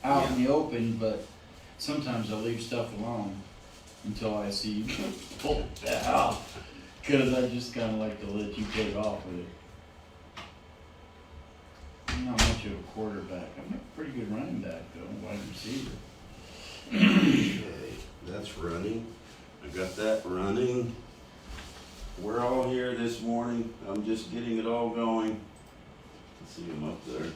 out in the open, but sometimes I leave stuff alone until I see you pull it out. Because I just kind of like to let you take off with it. I'm not much of a quarterback. I'm a pretty good running back, though, wide receiver. Okay, that's running. I got that running. We're all here this morning. I'm just getting it all going. Let's see him up there.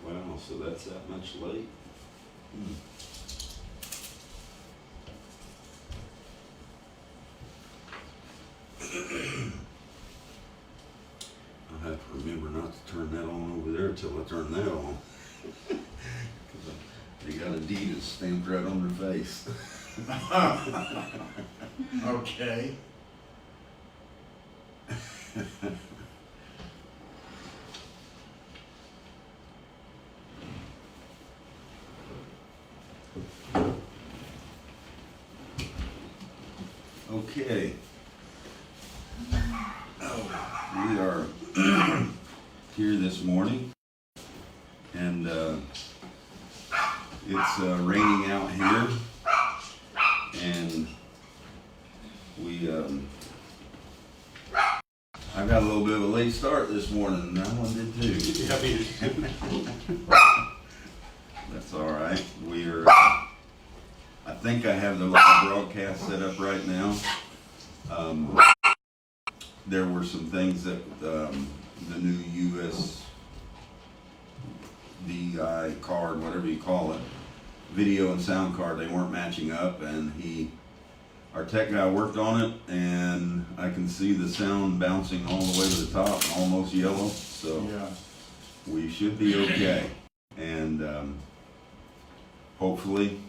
Wow, so that's that much late. I'll have to remember not to turn that on over there until I turn that on. Because they got Adidas stamped right on their face. Okay. Okay. We are here this morning, and it's raining out here, and I got a little bit of a late start this morning, and that one did too. That's all right. I think I have the live broadcast set up right now. There were some things that the new USDI card, whatever you call it, video and sound card, they weren't matching up, and our tech guy worked on it, and I can see the sound bouncing all the way to the top, almost yellow, so yeah. We should be okay. And hopefully,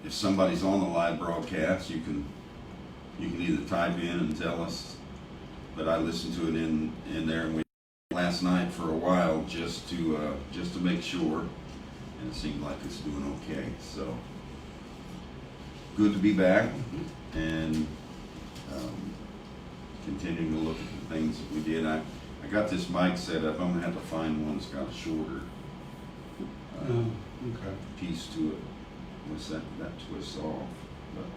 if somebody's on the live broadcast, you can either type in and tell us. But I listened to it in there, and we last night for a while just to make sure, and it seemed like it's doing okay. So good to be back, and continuing to look at the things that we did. I got this mic set up. I'm gonna have to find one that's got a shorter piece to it. Once that twists off. But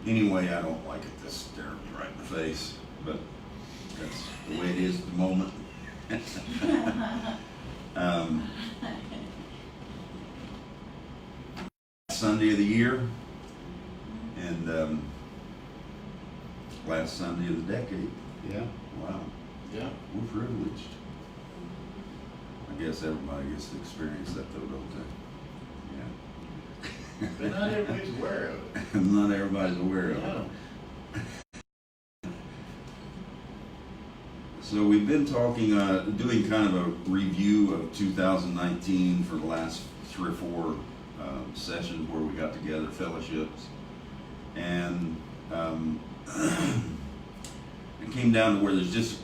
anyway, I don't like it this staring me right in the face, but that's the way it is at the moment. Sunday of the year, and last Sunday of the decade. Yeah. Wow. Yeah. We're privileged. I guess everybody gets to experience that though, don't they? Yeah. But not everybody's aware of it. Not everybody's aware of it. So we've been talking, doing kind of a review of 2019 for the last 3 or 4 sessions where we got together, fellowships, and it came down to where there's just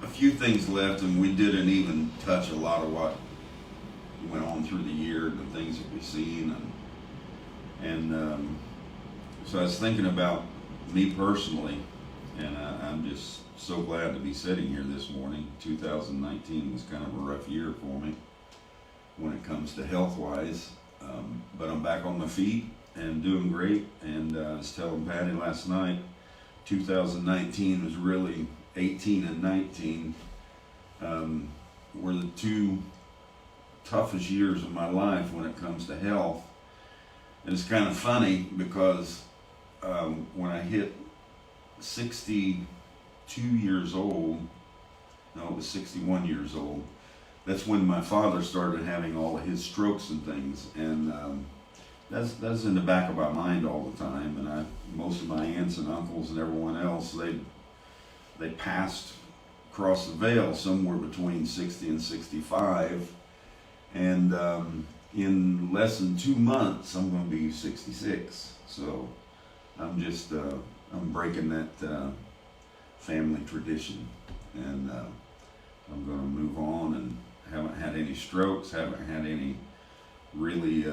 a few things left, and we didn't even touch a lot of what went on through the year, the things that we've seen, and so I was thinking about me personally, and I'm just so glad to be sitting here this morning. 2019 was kind of a rough year for me when it comes to health-wise, but I'm back on my feet and doing great. And I was telling Patty last night, 2019 was really 18 and 19 were the 2 toughest years of my life when it comes to health. And it's kind of funny because when I hit 62 years old, no, it was 61 years old, that's when my father started having all of his strokes and things, and that's in the back of my mind all the time. And most of my aunts and uncles and everyone else, they passed across the veil somewhere between 60 and 65, and in less than 2 months I'm going to be 66. So I'm just I'm breaking that family tradition, and I'm going to move on, and haven't had any strokes, haven't had any really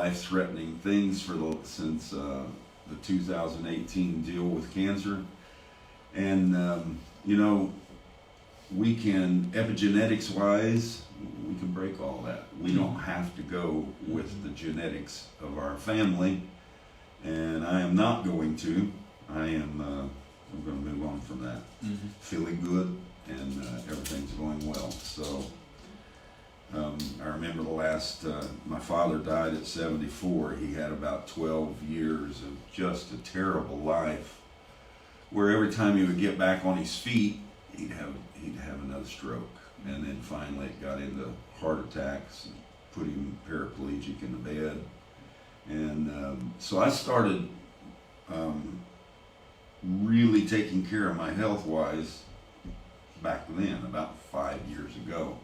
life-threatening things since the 2018 deal with cancer. And, we can, epigenetics-wise, we can break all that. We don't have to go with the genetics of our family, and I am not going to. I'm going to move on from that. Feeling good, and everything's going well. So I remember my father died at 74. He had about 12 years of just a terrible life, where every time he would get back on his feet, he'd have another stroke. And then finally it got into heart attacks and put him paraplegic in the bed. And so I started really taking care of my health-wise back then, about 5 years ago.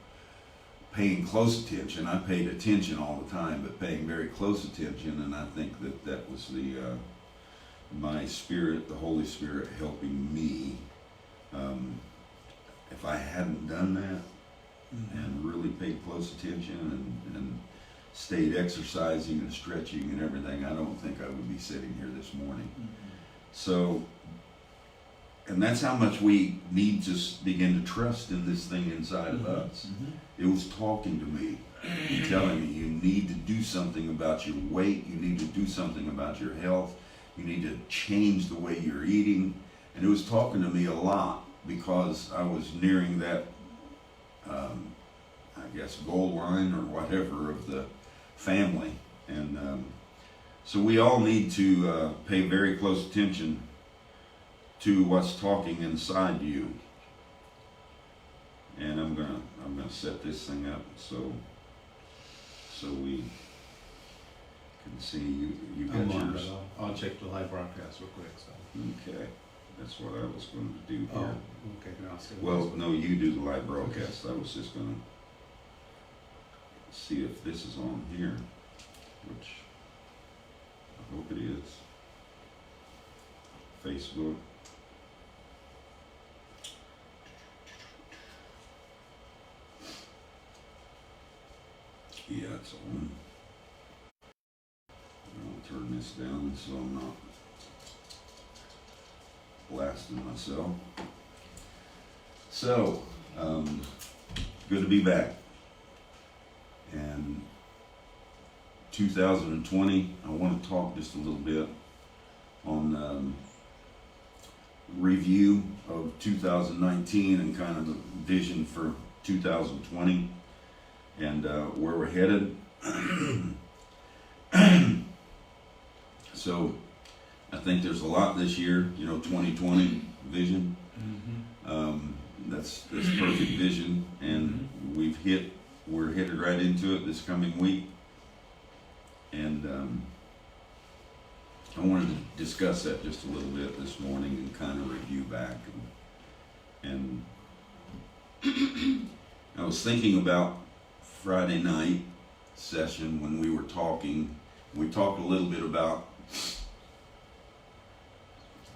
Paying close attention. I paid attention all the time, but paying very close attention, and I think that was my spirit, the Holy Spirit, helping me. If I hadn't done that and really paid close attention and stayed exercising and stretching and everything, I don't think I would be sitting here this morning. So, and that's how much we need to begin to trust in this thing inside of us. It was talking to me, telling me you need to do something about your weight, you need to do something about your health, you need to change the way you're eating. And it was talking to me a lot because I was nearing that, I guess, goal line or whatever of the family. And so we all need to pay very close attention to what's talking inside you. And I'm gonna set this thing up so we can see you got yours. I'll check the live broadcast real quick. So. Okay, that's what I was going to do here. Oh, okay. Then I'll see. Well, no, you do the live broadcast. I was just gonna see if this is on here, which I hope it is. Facebook. Yeah, it's on. I'll turn this down so I'm not blasting myself. So, good to be back. And 2020, I want to talk just a little bit on review of 2019 and kind of the vision for 2020 and where we're headed. So I think there's a lot this year, 2020 vision. That's perfect vision, and we're headed right into it this coming week. And I wanted to discuss that just a little bit this morning and kind of review back. And I was thinking about Friday night session when we were talking. We talked a little bit about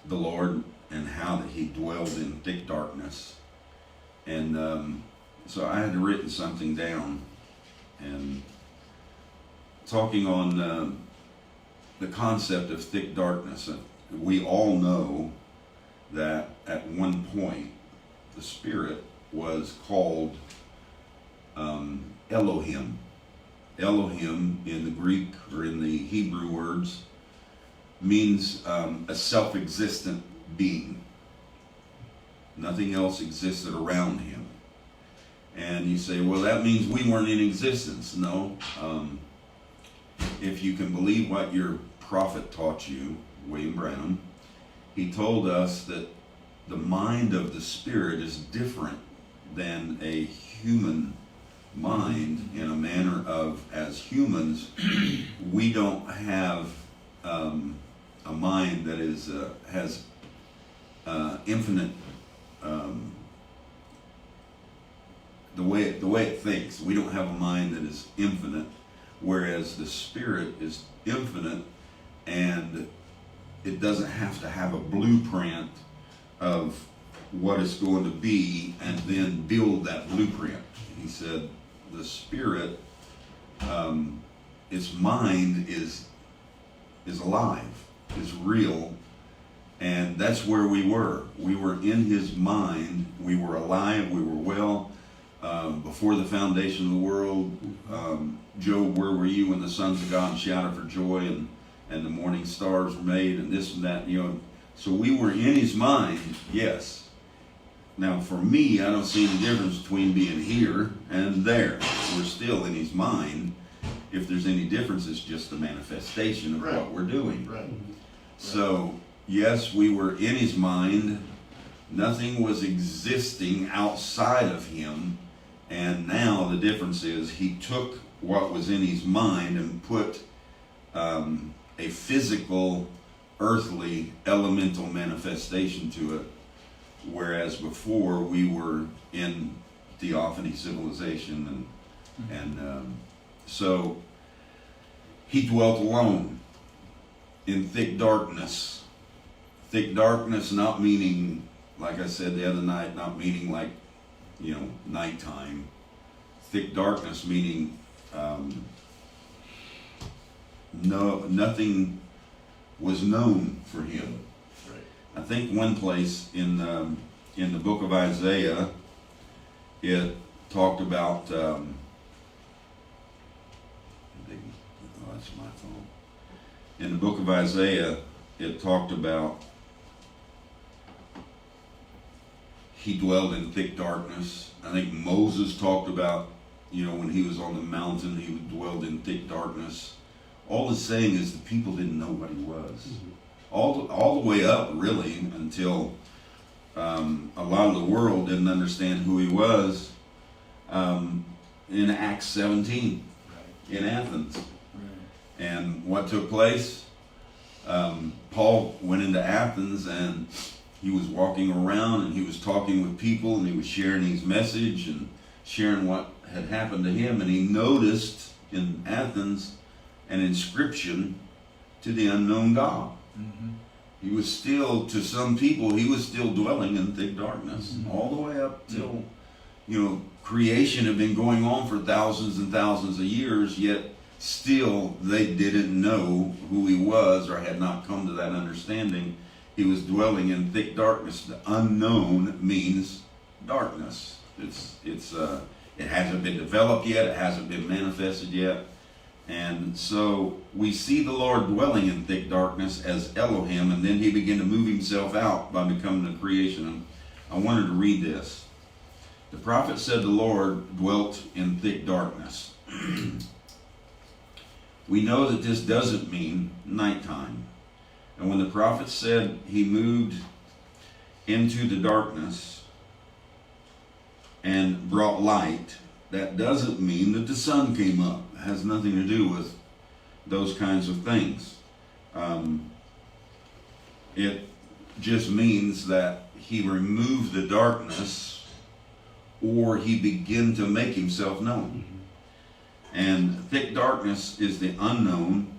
the Lord and how that He dwelled in thick darkness. And so I had written something down and talking on the concept of thick darkness. We all know that at one point the Spirit was called Elohim. Elohim in the Greek or in the Hebrew words means a self-existent being. Nothing else existed around Him. And you say, well, that means we weren't in existence. No. If you can believe what your prophet taught you, William Branham, he told us that the mind of the Spirit is different than a human mind, in a manner of, as humans, we don't have a mind that is has infinite the way it thinks. We don't have a mind that is infinite, whereas the Spirit is infinite, and it doesn't have to have a blueprint of what it's going to be and then build that blueprint. He said the Spirit its mind is alive, is real, and that's where we were. We were in his mind. We were alive. We were well before the foundation of the world. Job, where were you when the sons of God shouted for joy and the morning stars were made and this and that? So we were in his mind, yes. Now for me, I don't see any difference between being here and there. We're still in his mind. If there's any difference, it's just the manifestation of what we're doing. Right. So, yes, we were in his mind. Nothing was existing outside of him. And now the difference is he took what was in his mind and put a physical, earthly, elemental manifestation to it. Whereas before we were in theophany civilization and so he dwelt alone in thick darkness. Thick darkness not meaning, like I said the other night, not meaning like, nighttime. Thick darkness meaning nothing was known for him. Right. I think one place in the book of Isaiah, it talked about that's my phone. In the book of Isaiah, it talked about he dwelled in thick darkness. I think Moses talked about, when he was on the mountain, he dwelled in thick darkness. All it's saying is the people didn't know what he was. All the way up, really, until a lot of the world didn't understand who he was in Acts 17 in Athens. And what took place? Paul went into Athens and he was walking around and he was talking with people and he was sharing his message and sharing what had happened to him. And he noticed in Athens an inscription to the unknown God. Mm-hmm. He was still, to some people, he was still dwelling in thick darkness. Mm-hmm. All the way up till, creation had been going on for thousands and thousands of years, yet still they didn't know who he was or had not come to that understanding. He was dwelling in thick darkness. The unknown means darkness. It hasn't been developed yet. It hasn't been manifested yet. And so we see the Lord dwelling in thick darkness as Elohim, and then he began to move himself out by becoming the creation. And I wanted to read this. The prophet said the Lord dwelt in thick darkness. We know that this doesn't mean nighttime. And when the prophet said he moved into the darkness and brought light, that doesn't mean that the sun came up. It has nothing to do with those kinds of things. It just means that he removed the darkness or he began to make himself known. And thick darkness is the unknown,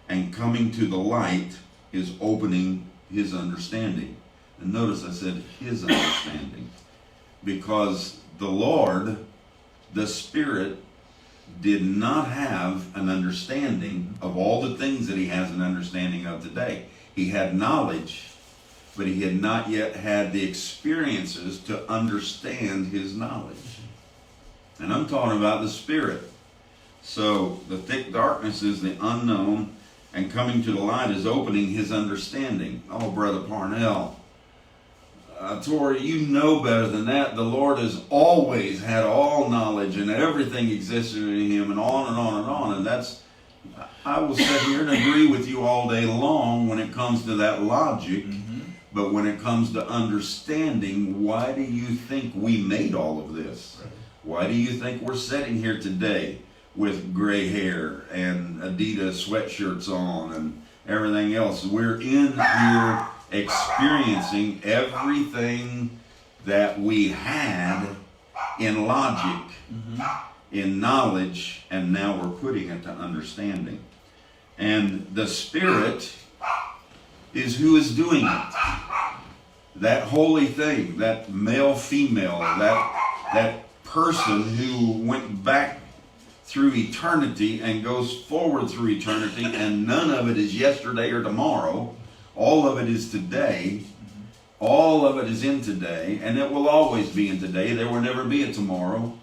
and coming to the light is opening his understanding. And notice I said his understanding, because the Lord, the Spirit, did not have an understanding of all the things that he has an understanding of today. He had knowledge, but he had not yet had the experiences to understand his knowledge. And I'm talking about the Spirit. So the thick darkness is the unknown, and coming to the light is opening his understanding. Oh, Brother Parnell, Tori, you know better than that. The Lord has always had all knowledge, and everything existed in him, and on and on and on. And that's, I will sit here and agree with you all day long when it comes to that logic. Mm-hmm. But when it comes to understanding, why do you think we made all of this? Right. Why do you think we're sitting here today with gray hair and Adidas sweatshirts on and everything else? We're in here experiencing everything that we had in logic, in knowledge, and now we're putting it to understanding. And the Spirit is who is doing it. That holy thing, that male, female, that person who went back through eternity and goes forward through eternity, and none of it is yesterday or tomorrow. All of it is today. All of it is in today, and it will always be in today. There will never be a tomorrow,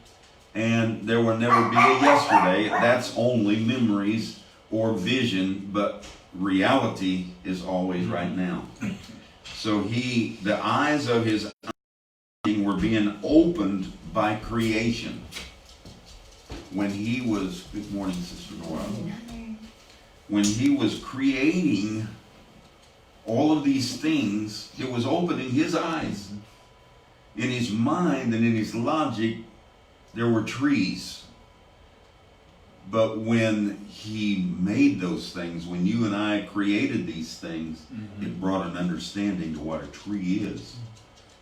and there will never be a yesterday. That's only memories or vision, but reality is always right now. So the eyes of his understanding were being opened by creation. When he was, good morning, Sister Nora. When he was creating all of these things, it was opening his eyes. In his mind and in his logic, there were trees. But when he made those things, when you and I created these things, it brought an understanding to what a tree is.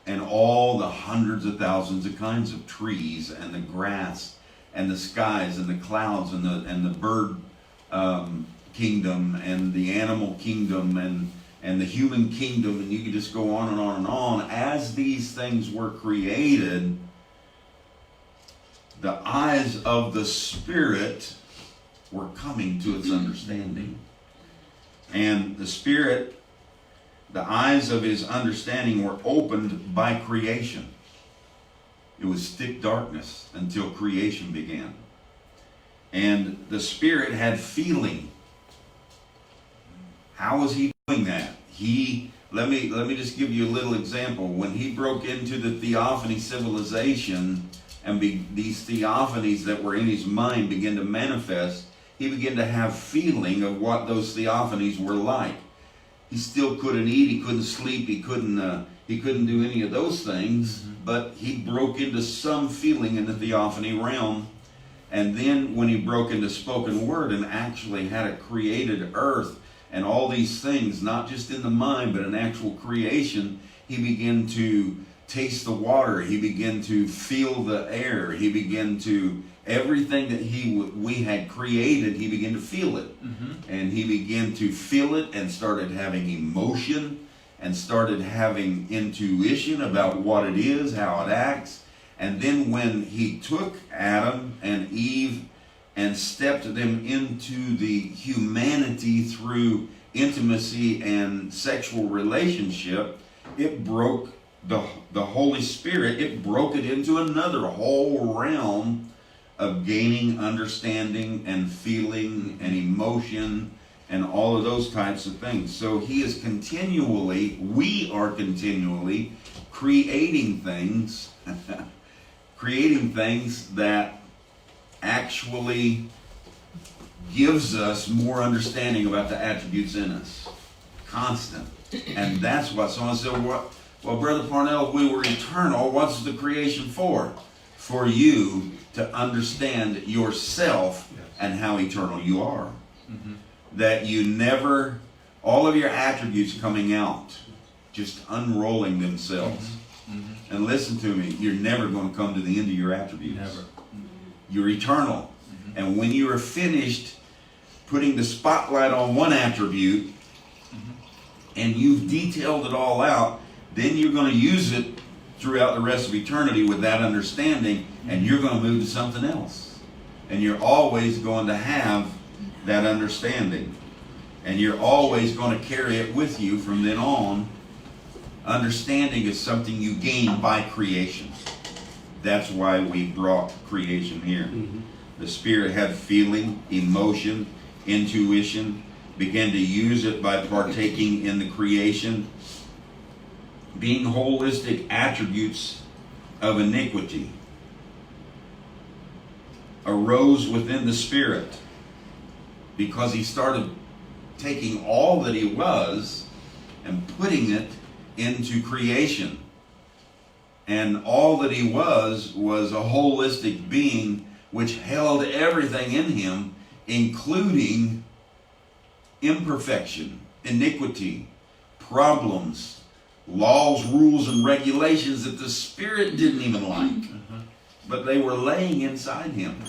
And all the hundreds of thousands of kinds of trees, and the grass, and the skies, and the clouds, and the bird kingdom, and the animal kingdom, and the human kingdom, and you could just go on and on and on. As these things were created, the eyes of the Spirit were coming to its understanding. And the Spirit, the eyes of his understanding were opened by creation. It was thick darkness until creation began. And the Spirit had feeling. How was he doing that? Let me just give you a little example. When he broke into the theophany civilization, and these theophanies that were in his mind began to manifest, he began to have feeling of what those theophanies were like. He still couldn't eat, he couldn't sleep, he couldn't do any of those things, but he broke into some feeling in the theophany realm. And then when he broke into spoken word and actually had a created earth and all these things, not just in the mind, but an actual creation, he began to taste the water. He began to feel the air. He began to, everything that we had created, he began to feel it. And he began to feel it and started having emotion and started having intuition about what it is, how it acts. And then when he took Adam and Eve and stepped them into the humanity through intimacy and sexual relationship, it broke the Holy Spirit, it broke it into another whole realm of gaining understanding and feeling and emotion and all of those types of things. So we are continually creating things, creating things that actually gives us more understanding about the attributes in us. Constant. And that's what someone said, well, Brother Parnell, if we were eternal, what's the creation for? For you to understand yourself and how eternal you are. That you never, all of your attributes coming out, just unrolling themselves. And listen to me, you're never going to come to the end of your attributes. Never. You're eternal. And when you are finished putting the spotlight on one attribute, and you've detailed it all out, then you're going to use it throughout the rest of eternity with that understanding, and you're going to move to something else. And you're always going to have that understanding. And you're always going to carry it with you from then on. Understanding is something you gain by creation. That's why we brought creation here. The Spirit had feeling, emotion, intuition, began to use it by partaking in the creation. Being holistic attributes of iniquity arose within the Spirit because he started taking all that he was and putting it into creation. And all that he was a holistic being which held everything in him, including imperfection, iniquity, problems, laws, rules, and regulations that the Spirit didn't even like. But they were laying inside him.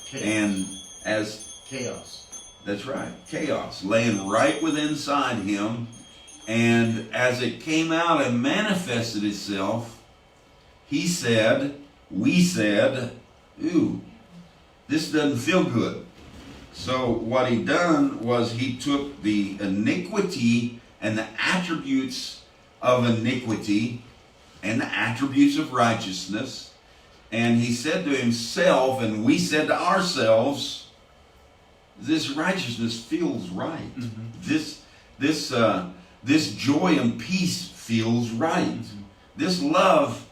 Chaos. And as Chaos. That's right, chaos, laying right within inside him. And as it came out and manifested itself, we said, ooh, this doesn't feel good. So what he done was he took the iniquity and the attributes of iniquity and the attributes of righteousness, and he said to himself, and we said to ourselves, this righteousness feels right. This joy and peace feels right. This love,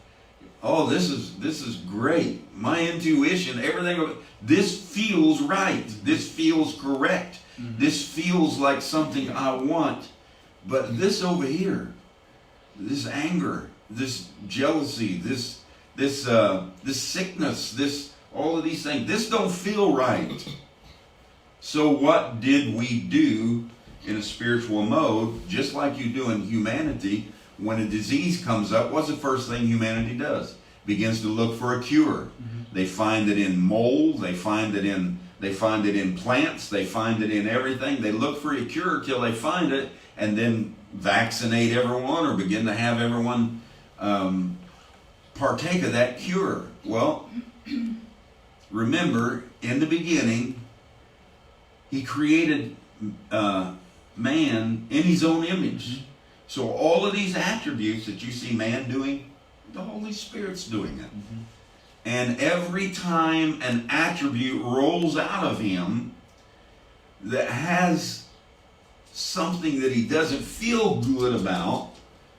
oh, this is great. My intuition, everything, this feels right. This feels correct. This feels like something I want. But this over here, this anger, this jealousy, this sickness, this all of these things, this don't feel right. So what did we do in a spiritual mode, just like you do in humanity? When a disease comes up, what's the first thing humanity does? Begins to look for a cure. They find it in mold, they find it in plants, they find it in everything. They look for a cure till they find it, and then vaccinate everyone or begin to have everyone partake of that cure. Well, remember, in the beginning, he created man in his own image. So all of these attributes that you see man doing, the Holy Spirit's doing it. And every time an attribute rolls out of him that has something that he doesn't feel good about,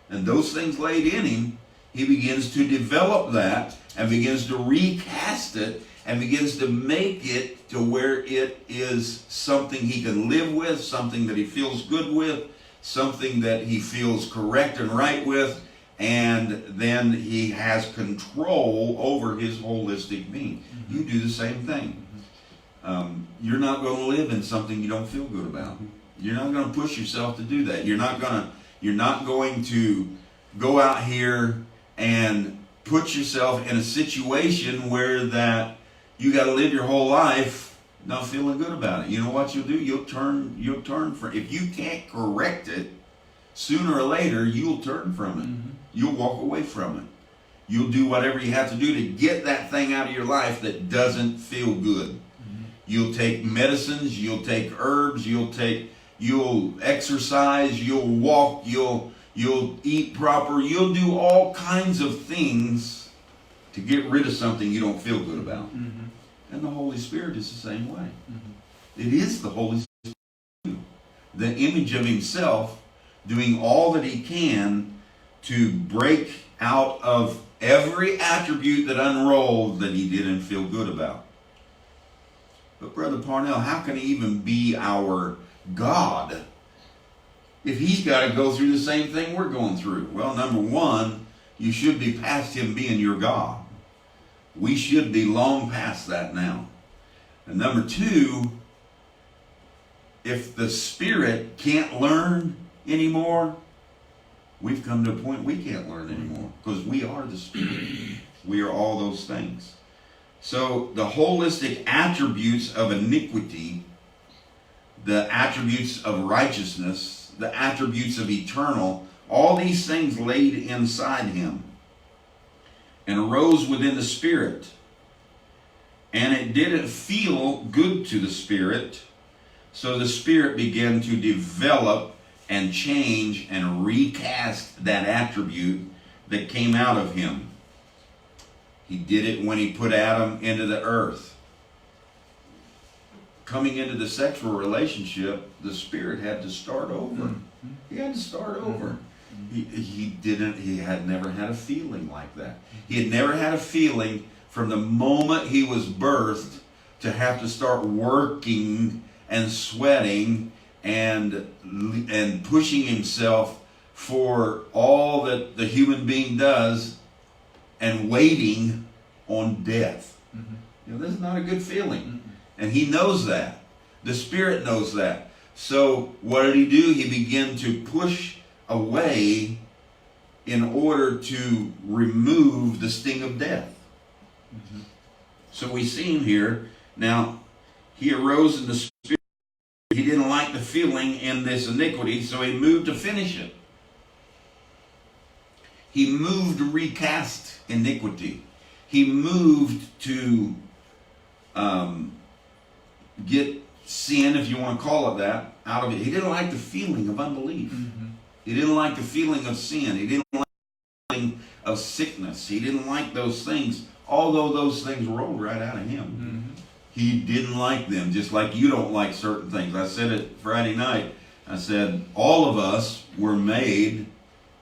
and those things laid in him, he begins to develop that and begins to recast it and begins to make it to where it is something he can live with, something that he feels good with, something that he feels correct and right with, and then he has control over his holistic being. You do the same thing. You're not going to live in something you don't feel good about. You're not going to push yourself to do that. You're not going to go out here and put yourself in a situation where that you got to live your whole life not feeling good about it. You know what you'll do? You'll turn from, if you can't correct it, sooner or later you'll turn from it. You'll walk away from it. You'll do whatever you have to do to get that thing out of your life that doesn't feel good. You'll take medicines, you'll take herbs, you'll exercise, you'll walk, you'll eat proper, you'll do all kinds of things to get rid of something you don't feel good about. And the Holy Spirit is the same way. It is the Holy Spirit, the image of himself, doing all that he can to break out of every attribute that unrolled that he didn't feel good about. But Brother Parnell, how can he even be our God if he's got to go through the same thing we're going through? Well, number one, you should be past him being your God. We should be long past that now. And number two, if the Spirit can't learn anymore, we've come to a point we can't learn anymore, because we are the Spirit. We are all those things. So the holistic attributes of iniquity, the attributes of righteousness, the attributes of eternal, all these things laid inside him and arose within the Spirit. And it didn't feel good to the Spirit, so the Spirit began to develop and change and recast that attribute that came out of him. He did it when he put Adam into the earth. Coming into the sexual relationship, the Spirit had to start over. He had to start over. He had never had a feeling like that. He had never had a feeling from the moment he was birthed to have to start working and sweating and pushing himself for all that the human being does and waiting on death. You know, this is not a good feeling. And he knows that. The Spirit knows that. So what did he do? He began to push away in order to remove the sting of death. So we see him here. Now, he arose in the Spirit. He didn't like the feeling in this iniquity, so he moved to finish it. He moved to recast iniquity. He moved to get sin, if you want to call it that, out of it. He didn't like the feeling of unbelief. Mm-hmm. He didn't like the feeling of sin. He didn't like the feeling of sickness. He didn't like those things, although those things rolled right out of him. Mm-hmm. He didn't like them, just like you don't like certain things. I said it Friday night. I said, all of us were made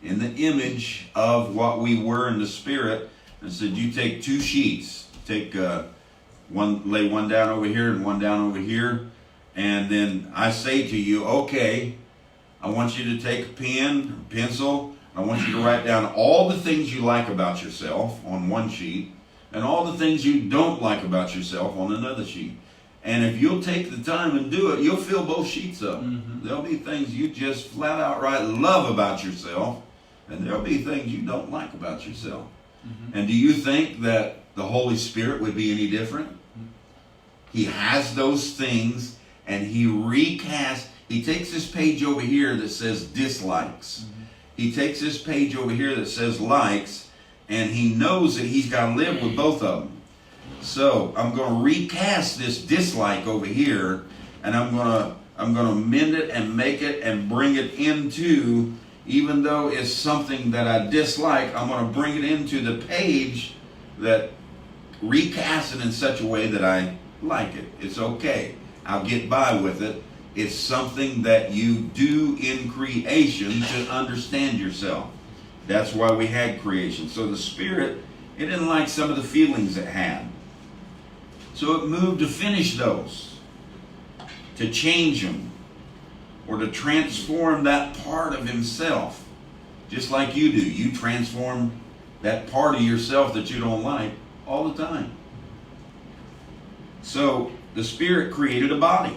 in the image of what we were in the spirit. I said, you take two sheets, take lay one down over here and one down over here, and then I say to you, okay, I want you to take a pen, a pencil, I want you to write down all the things you like about yourself on one sheet, and all the things you don't like about yourself on another sheet. And if you'll take the time and do it, you'll fill both sheets up. Mm-hmm. There'll be things you just flat outright love about yourself, and there'll be things you don't like about yourself. Mm-hmm. And do you think that the Holy Spirit would be any different? Mm-hmm. He has those things, and he recasts. He takes this page over here that says dislikes. Mm-hmm. He takes this page over here that says likes, and he knows that he's got to live with both of them. So I'm going to recast this dislike over here, and I'm going to mend it and make it and bring it into, even though it's something that I dislike, I'm going to bring it into the page that recast it in such a way that I like it. It's okay. I'll get by with it. It's something that you do in creation to understand yourself. That's why we had creation. So the Spirit, it didn't like some of the feelings it had. So it moved to finish those, to change them, or to transform that part of himself. Just like you do. You transform that part of yourself that you don't like all the time. So the Spirit created a body.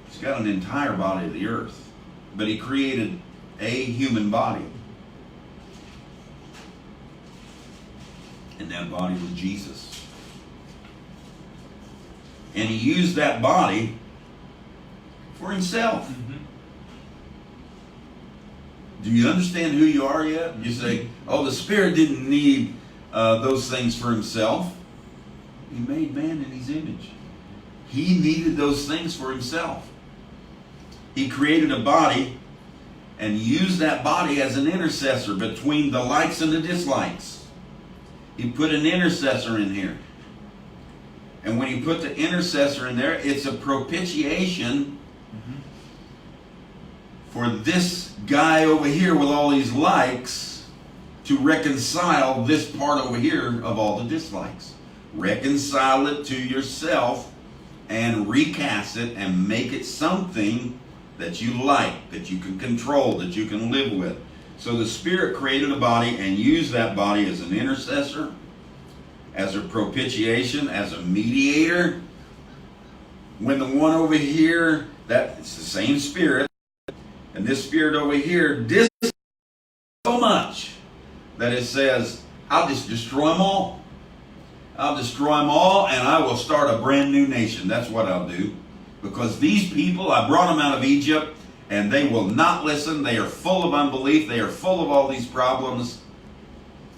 He's got an entire body of the earth, but he created a human body. And that body was Jesus. And he used that body for himself. Mm-hmm. Do you understand who you are yet? You say, oh, the Spirit didn't need those things for himself. He made man in his image. He needed those things for himself. He created a body and used that body as an intercessor between the likes and the dislikes. He put an intercessor in here. And when you put the intercessor in there, it's a propitiation for this guy over here with all these likes to reconcile this part over here of all the dislikes. Reconcile it to yourself and recast it and make it something that you like, that you can control, that you can live with. So the Spirit created a body and used that body as an intercessor, as a propitiation, as a mediator. When the one over here, it's the same Spirit, and this Spirit over here dislikes so much that it says, I'll just destroy them all. I'll destroy them all, and I will start a brand new nation. That's what I'll do. Because these people, I brought them out of Egypt, and they will not listen. They are full of unbelief. They are full of all these problems.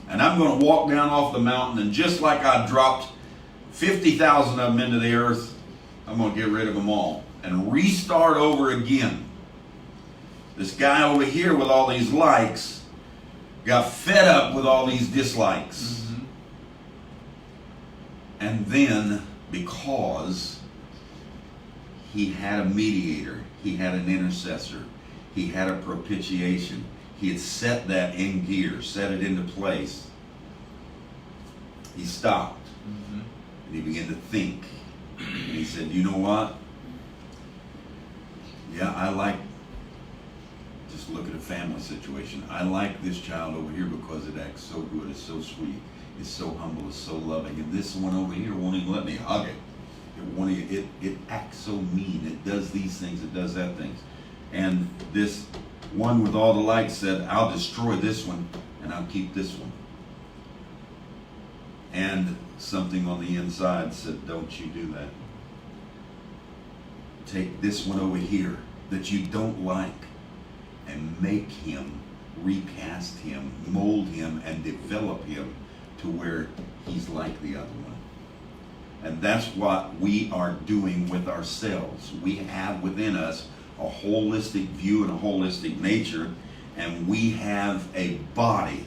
And I'm going to walk down off the mountain, and just like I dropped 50,000 of them into the earth, I'm going to get rid of them all and restart over again. This guy over here with all these likes got fed up with all these dislikes. Mm-hmm. And then, because he had a mediator, he had an intercessor, he had a propitiation, he had set that in gear, set it into place, he stopped. Mm-hmm. And he began to think. And he said, you know what? Yeah, I like, just look at a family situation. I like this child over here because it acts so good, it's so sweet, it's so humble, it's so loving. And this one over here won't even let me hug it. It acts so mean. It does these things, it does that things. And this one with all the likes said, I'll destroy this one and I'll keep this one. And something on the inside said, don't you do that. Take this one over here that you don't like and make him, recast him, mold him, and develop him to where he's like the other one. And that's what we are doing with ourselves. We have within us a holistic view and a holistic nature, and we have a body.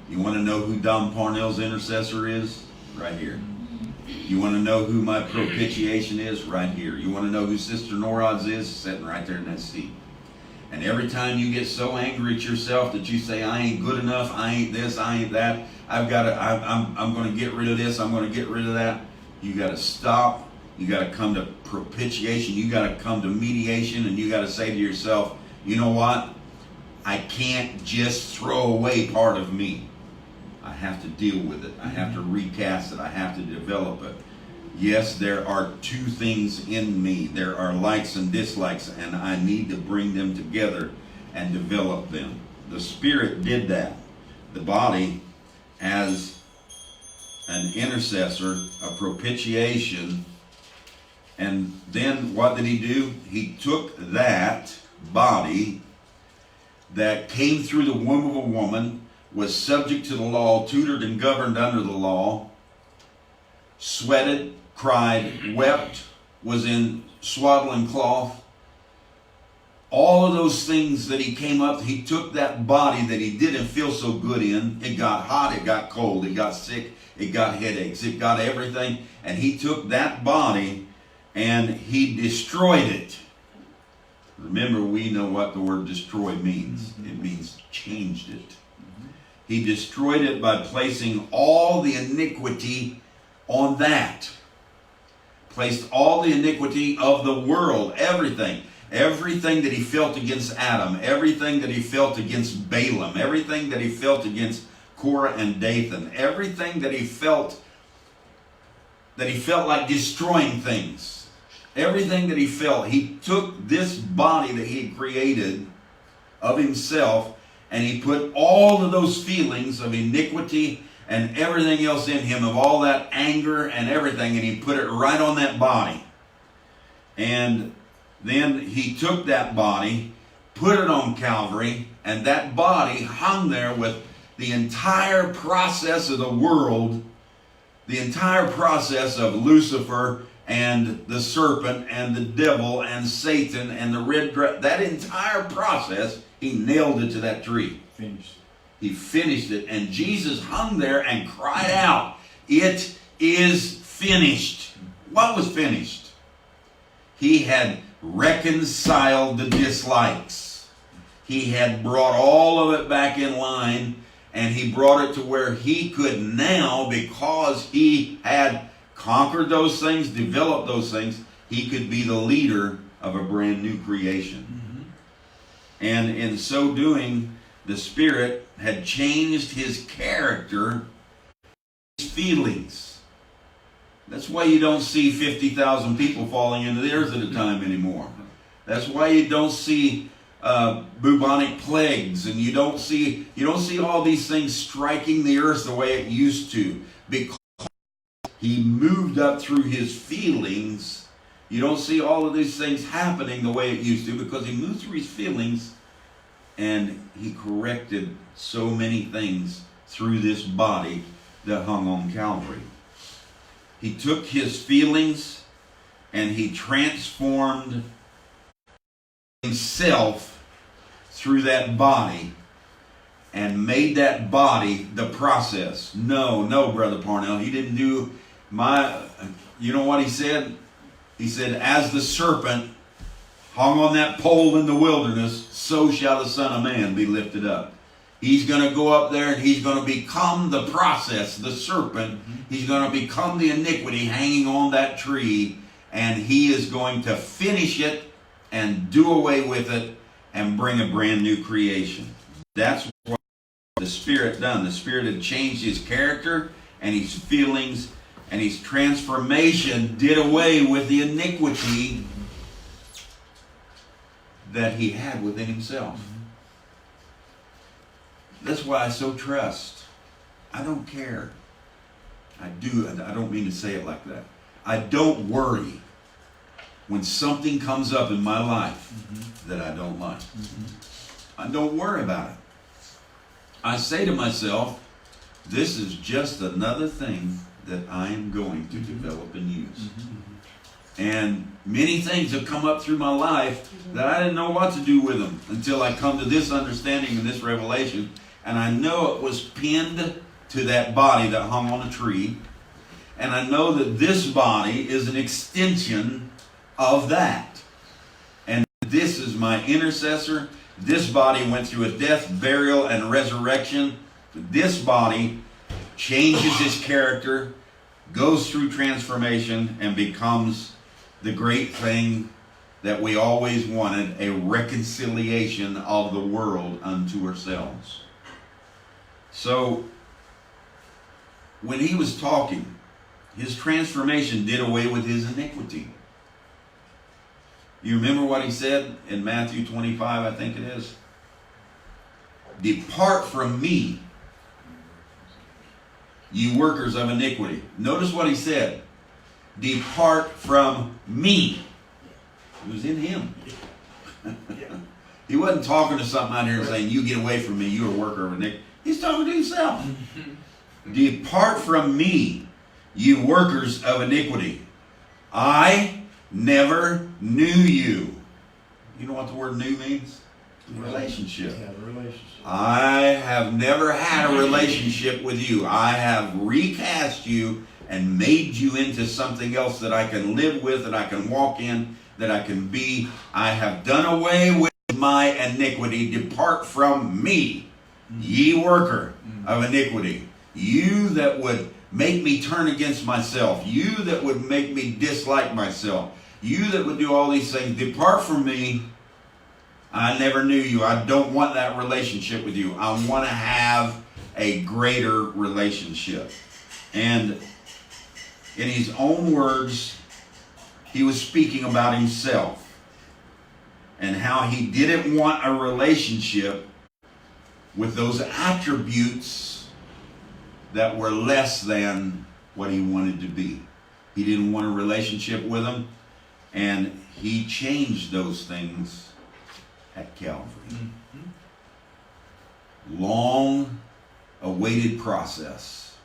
You want to know who Don Parnell's intercessor is? Right here. You want to know who my propitiation is? Right here. You want to know who Sister Norod's is? Sitting right there in that seat. And every time you get so angry at yourself that you say, I ain't good enough, I ain't this, I ain't that, I'm going to get rid of this, I'm going to get rid of that, you got to stop. You got to come to propitiation. You got to come to mediation, and you got to say to yourself, you know what? I can't just throw away part of me. I have to deal with it. I have to recast it. I have to develop it. Yes, there are two things in me. There are likes and dislikes, and I need to bring them together and develop them. The Spirit did that. The body, as an intercessor, a propitiation. And then what did he do? He took that body that came through the womb of a woman, was subject to the law, tutored and governed under the law, sweated, cried, wept, was in swaddling cloth. All of those things that he came up, he took that body that he didn't feel so good in. It got hot, it got cold, it got sick, it got headaches, it got everything. And he took that body and he destroyed it. Remember, we know what the word destroy means. It means changed it. He destroyed it by placing all the iniquity on that. Placed all the iniquity of the world, everything. Everything that he felt against Adam, everything that he felt against Balaam, everything that he felt against Korah and Dathan, everything that he felt like destroying things. Everything that he felt, he took this body that he had created of himself, and he put all of those feelings of iniquity and everything else in him, of all that anger and everything, and he put it right on that body. And then he took that body, put it on Calvary, and that body hung there with the entire process of the world, the entire process of Lucifer and the serpent and the devil and Satan and the red dragon. That entire process, he nailed it to that tree. Finished. He finished it. And Jesus hung there and cried out, "It is finished." What was finished? He had reconciled the dislikes. He had brought all of it back in line, and he brought it to where he could now, because he had conquered those things, developed those things, he could be the leader of a brand new creation. And in so doing, the Spirit had changed his character, his feelings. That's why you don't see 50,000 people falling into the earth at a time anymore. That's why you don't see bubonic plagues, and you don't see all these things striking the earth the way it used to, because he moved up through his feelings. You don't see all of these things happening the way it used to, because he moved through his feelings, and he corrected so many things through this body that hung on Calvary. He took his feelings and he transformed himself through that body and made that body the process. No, Brother Parnell, he didn't do you know what he said? He said, as the serpent hung on that pole in the wilderness, so shall the Son of Man be lifted up. He's going to go up there and he's going to become the process, the serpent. He's going to become the iniquity hanging on that tree, and he is going to finish it and do away with it and bring a brand new creation. That's what the Spirit done. The Spirit had changed his character and his feelings, and his transformation did away with the iniquity that he had within himself. That's why I so trust. I don't care. I don't mean to say it like that. I don't worry when something comes up in my life that I don't like. I don't worry about it. I say to myself, This is just another thing that I am going to develop and use. And many things have come up through my life that I didn't know what to do with them until I come to this understanding and this revelation. And I know it was pinned to that body that hung on a tree. And I know that this body is an extension of that. And this is my intercessor. This body went through a death, burial, and resurrection. This body changes his character, goes through transformation, and becomes the great thing that we always wanted, a reconciliation of the world unto ourselves. So, when he was talking, his transformation did away with his iniquity. You remember what he said in Matthew 25, I think it is? Depart from me, ye workers of iniquity. Notice what he said. Depart from me. It was in him. He wasn't talking to something out here and saying, you get away from me, you're a worker of iniquity. He's talking to himself. Depart from me, ye workers of iniquity. I never knew you. You know what the word "new" means? Relationship. I have never had a relationship with you. I have recast you and made you into something else that I can live with, that I can walk in, that I can be. I have done away with my iniquity. Depart from me, ye worker of iniquity. You that would make me turn against myself. You that would make me dislike myself. You that would do all these things. Depart from me. I never knew you. I don't want that relationship with you. I want to have a greater relationship. And in his own words, he was speaking about himself and how he didn't want a relationship with those attributes that were less than what he wanted to be. He didn't want a relationship with them, and he changed those things at Calvary. Long awaited process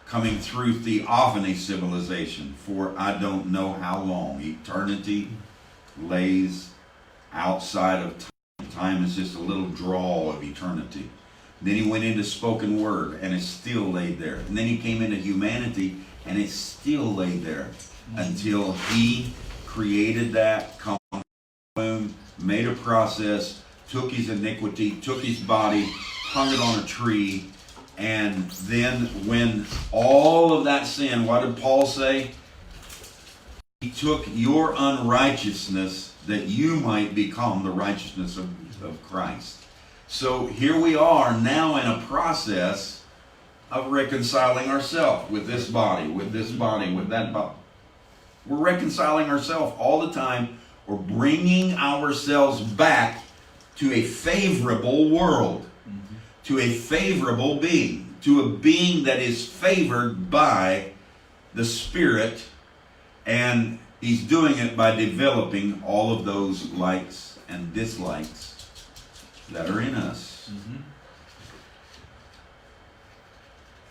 coming through theophany civilization for I don't know how long. Eternity lays outside of time. Time is just a little draw of eternity. Then he went into spoken word and it's still laid there. And then he came into humanity and it's still laid there until he created that womb, made a process, took his iniquity, took his body, hung it on a tree, and then when all of that sin, what did Paul say? He took your unrighteousness that you might become the righteousness of Christ. So here we are now in a process of reconciling ourselves with this body, with that body. We're reconciling ourselves all the time. We're bringing ourselves back to a favorable world, to a favorable being, to a being that is favored by the Spirit, and he's doing it by developing all of those likes and dislikes that are in us.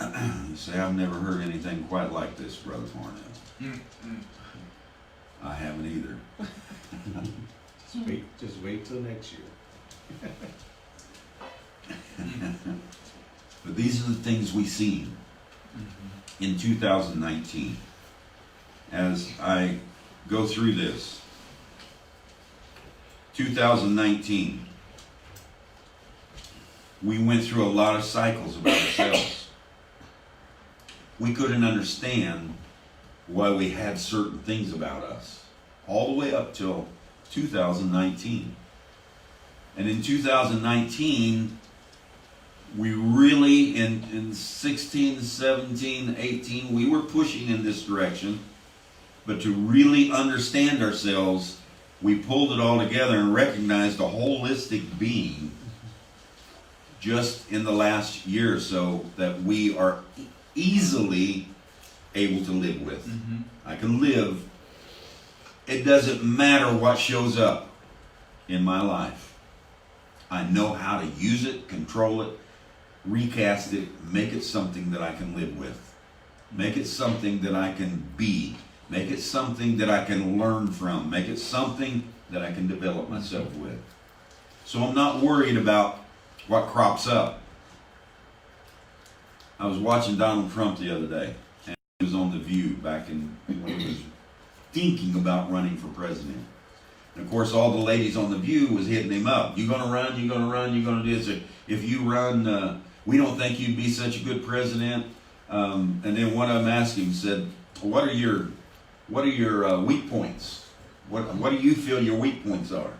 You say, I've never heard anything quite like this, Brother Parnell. I haven't either. Just wait till next year. But these are the things we see in 2019. As I go through this, 2019, we went through a lot of cycles about ourselves. We couldn't understand why we had certain things about us, all the way up till 2019. And in 2019, we really, in 16, 17, 18, we were pushing in this direction. But to really understand ourselves, we pulled it all together and recognized a holistic being just in the last year or so that we are easily able to live with. I can live. It doesn't matter what shows up in my life. I know how to use it, control it, recast it, make it something that I can live with. Make it something that I can be. Make it something that I can learn from. Make it something that I can develop myself with. So I'm not worried about what crops up. I was watching Donald Trump the other day, and he was on The View back when he was thinking about running for president. And of course, all the ladies on The View was hitting him up. You gonna run? You gonna run? You gonna do this? If you run, we don't think you'd be such a good president. And then one of them asked him, said, "What are your weak points? What do you feel your weak points are?"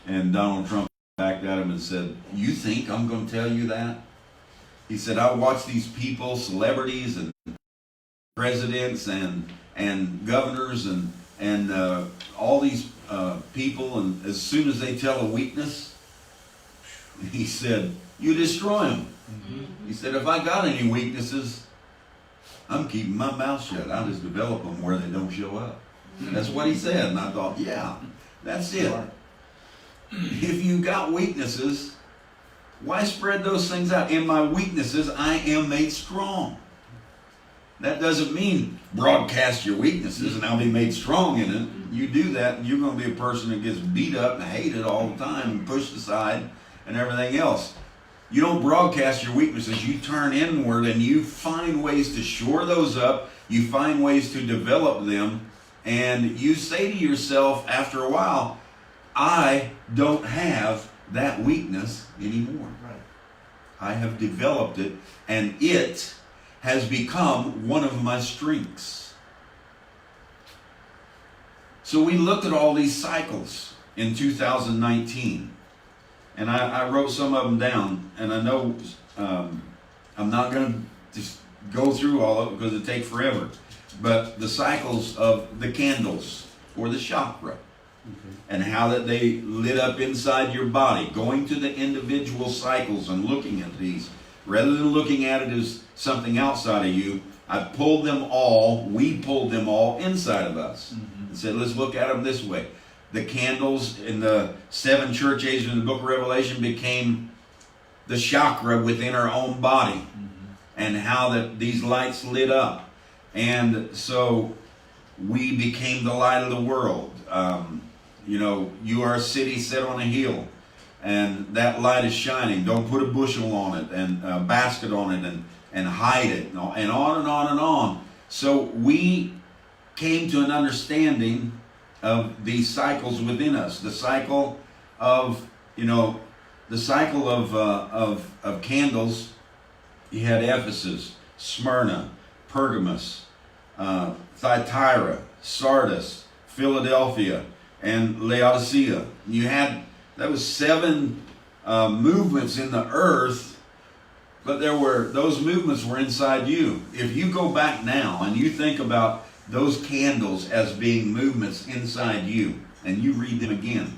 And Donald Trump backed at him and said, "You think I'm going to tell you that?" He said, "I watch these people, celebrities and presidents and governors and all these people, and as soon as they tell a weakness," he said, "you destroy them." He said, "If I got any weaknesses, I'm keeping my mouth shut. I'll just develop them where they don't show up." That's what he said. And I thought, yeah, that's it. If you got weaknesses, why spread those things out? In my weaknesses, I am made strong. That doesn't mean broadcast your weaknesses and I'll be made strong in it. You do that and you're going to be a person that gets beat up and hated all the time and pushed aside and everything else. You don't broadcast your weaknesses. You turn inward and you find ways to shore those up. You find ways to develop them. And you say to yourself after a while, I don't have that weakness anymore. Right. I have developed it, and it has become one of my strengths. So we looked at all these cycles in 2019. And I wrote some of them down, and I know I'm not going to just go through all of it because it takes forever. But the cycles of the candles or the chakra, and how that they lit up inside your body, going to the individual cycles and looking at these, rather than looking at it as something outside of you, we pulled them all inside of us. And said, let's look at them this way. The candles in the 7 church ages in the book of Revelation became the chakra within our own body, and how that these lights lit up. And so we became the light of the world. You are a city set on a hill, and that light is shining. Don't put a bushel on it and a basket on it and hide it, and on and on and on. So we came to an understanding of these cycles within us. The cycle of candles. You had Ephesus, Smyrna, Pergamos, Thyatira, Sardis, Philadelphia, and Laodicea. That was 7 movements in the earth, but those movements were inside you. If you go back now and you think about those candles as being movements inside you, and you read them again,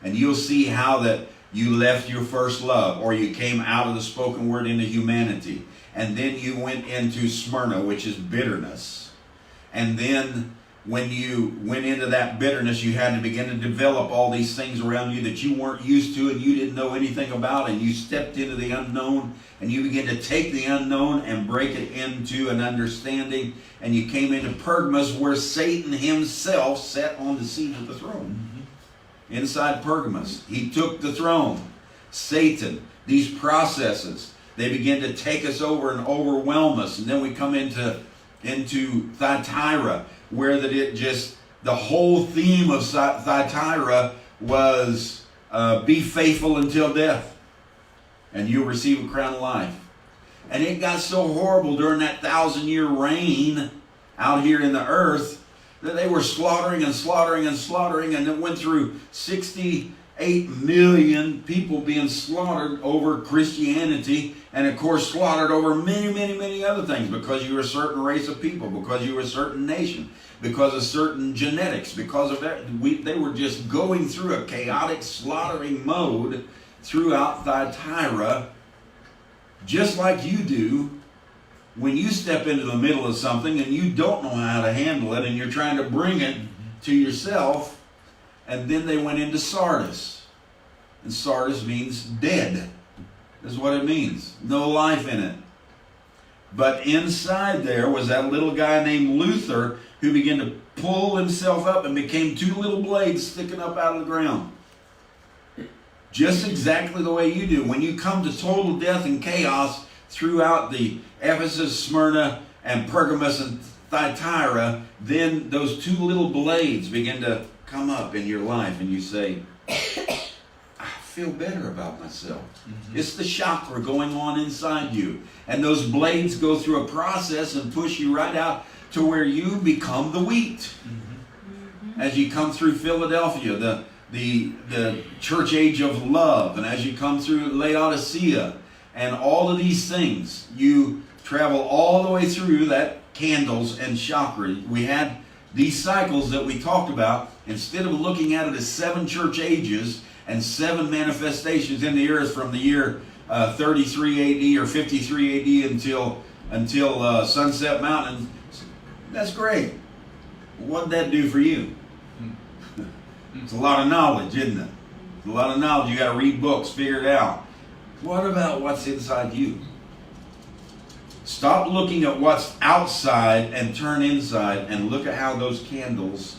and you'll see how that you left your first love, or you came out of the spoken word into humanity, and then you went into Smyrna, which is bitterness. And then when you went into that bitterness, you had to begin to develop all these things around you that you weren't used to and you didn't know anything about, and you stepped into the unknown, and you began to take the unknown and break it into an understanding, and you came into Pergamos, where Satan himself sat on the seat of the throne. Inside Pergamos, he took the throne. Satan, these processes, they begin to take us over and overwhelm us, and then we come into Thyatira, where the whole theme of Thyatira was be faithful until death, and you'll receive a crown of life. And it got so horrible during that 1,000-year reign out here in the earth that they were slaughtering and slaughtering and slaughtering, and it went through 68 million people being slaughtered over Christianity, and of course slaughtered over many, many, many other things, because you were a certain race of people, because you were a certain nation, because of certain genetics, because of that. They were just going through a chaotic slaughtering mode throughout Thyatira, just like you do when you step into the middle of something and you don't know how to handle it, and you're trying to bring it to yourself. And then they went into Sardis. And Sardis means dead. is what it means. No life in it. But inside there was that little guy named Luther who began to pull himself up and became two little blades sticking up out of the ground. Just exactly the way you do. When you come to total death and chaos throughout the Ephesus, Smyrna, and Pergamos and Thyatira, then those two little blades begin to come up in your life and you say, I feel better about myself. Mm-hmm. It's the chakra going on inside you. And those blades go through a process and push you right out to where you become the wheat. Mm-hmm. As you come through Philadelphia, the church age of love, and as you come through Laodicea, and all of these things, you travel all the way through that candles and chakra. We had these cycles that we talked about. Instead of looking at it as 7 church ages and 7 manifestations in the earth from the year 33 AD or 53 AD until Sunset Mountain, that's great. What did that do for you? It's a lot of knowledge, isn't it? It's a lot of knowledge. You got to read books, figure it out. What about what's inside you? Stop looking at what's outside and turn inside and look at how those candles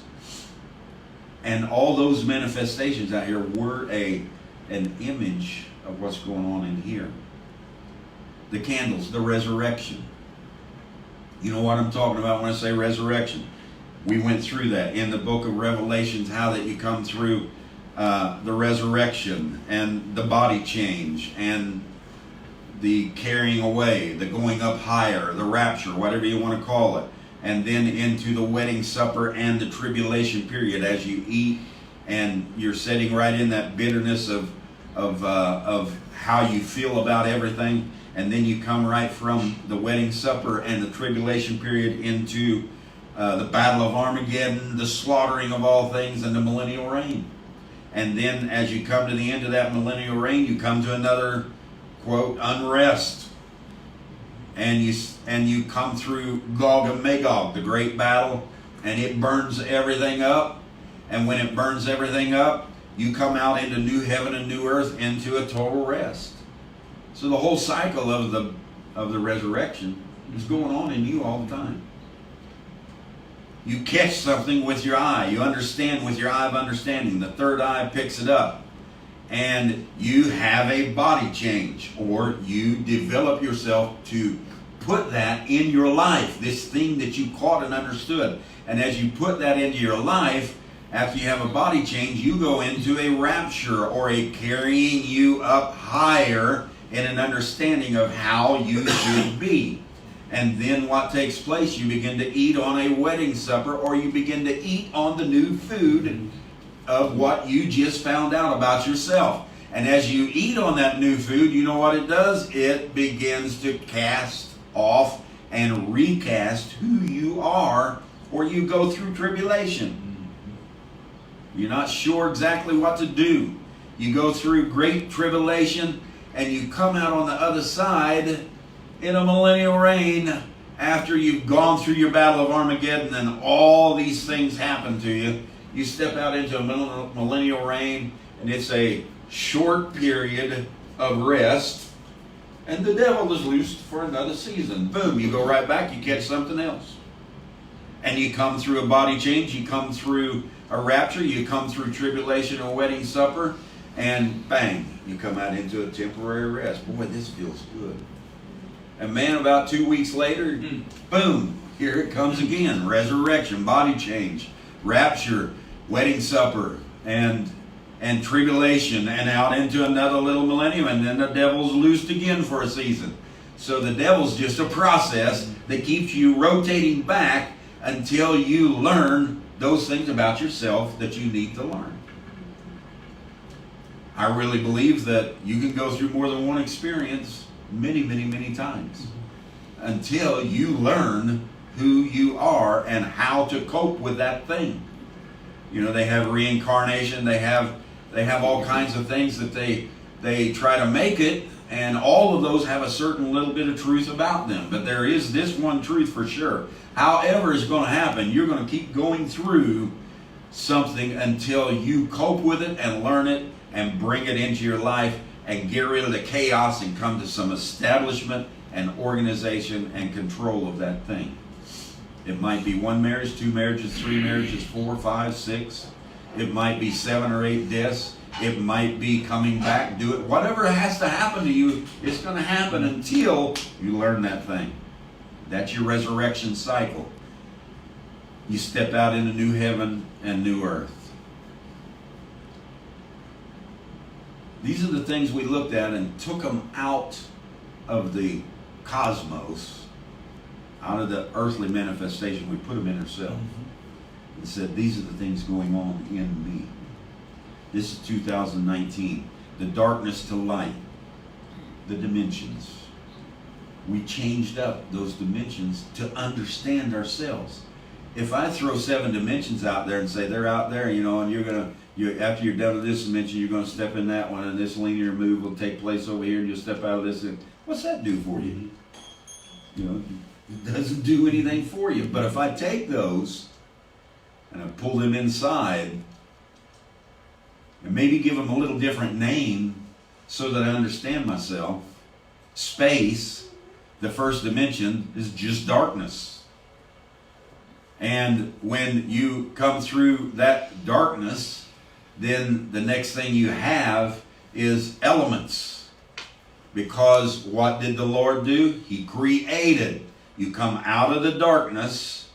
and all those manifestations out here were an image of what's going on in here. The candles, the resurrection. You know what I'm talking about when I say resurrection. We went through that in the book of Revelations, how that you come through the resurrection and the body change and the carrying away, the going up higher, the rapture, whatever you want to call it, and then into the wedding supper and the tribulation period as you eat and you're sitting right in that bitterness of how you feel about everything, and then you come right from the wedding supper and the tribulation period into the battle of Armageddon, the slaughtering of all things, and the millennial reign. And then as you come to the end of that millennial reign, you come to another, quote, unrest. And you come through Gog and Magog, the great battle, and it burns everything up. And when it burns everything up, you come out into new heaven and new earth, into a total rest. So the whole cycle of the resurrection is going on in you all the time. You catch something with your eye. You understand with your eye of understanding. The third eye picks it up. And you have a body change, or you develop yourself to put that in your life, this thing that you caught and understood. And as you put that into your life, after you have a body change, you go into a rapture, or a carrying you up higher in an understanding of how you should be. And then what takes place? You begin to eat on a wedding supper, or you begin to eat on the new food of what you just found out about yourself. And as you eat on that new food, you know what it does? It begins to cast off and recast who you are, or you go through tribulation. You're not sure exactly what to do. You go through great tribulation, and you come out on the other side in a millennial reign after you've gone through your battle of Armageddon and all these things happen to you. You step out into a millennial reign, and it's a short period of rest, and the devil is loosed for another season. Boom, you go right back, you catch something else. And you come through a body change, you come through a rapture, you come through tribulation or wedding supper, and bang, you come out into a temporary rest. Boy, this feels good. And man, about 2 weeks later, boom, here it comes again. Resurrection, body change, rapture, wedding supper, and tribulation, and out into another little millennium, and then the devil's loosed again for a season. So the devil's just a process that keeps you rotating back until you learn those things about yourself that you need to learn. I really believe that you can go through more than one experience many, many, many times until you learn who you are and how to cope with that thing. You know, they have reincarnation, they have all kinds of things that they try to make it, and all of those have a certain little bit of truth about them. But there is this one truth for sure. However it's going to happen, you're going to keep going through something until you cope with it and learn it and bring it into your life and get rid of the chaos and come to some establishment and organization and control of that thing. It might be 1 marriage, 2 marriages, 3 marriages, 4, 5, 6. It might be 7 or 8 deaths. It might be coming back, do it. Whatever has to happen to you, it's going to happen until you learn that thing. That's your resurrection cycle. You step out into new heaven and new earth. These are the things we looked at and took them out of the cosmos, out of the earthly manifestation. We put them in ourselves and said, these are the things going on in me. This is 2019. The darkness to light, the dimensions. We changed up those dimensions to understand ourselves. If I throw 7 dimensions out there and say they're out there, and after you're done with this dimension, you're going to step in that one, and this linear move will take place over here, and you'll step out of this. And what's that do for you? It doesn't do anything for you. But if I take those and I pull them inside, and maybe give them a little different name so that I understand myself. Space, the first dimension, is just darkness. And when you come through that darkness, then the next thing you have is elements. Because what did the Lord do? He created. You come out of the darkness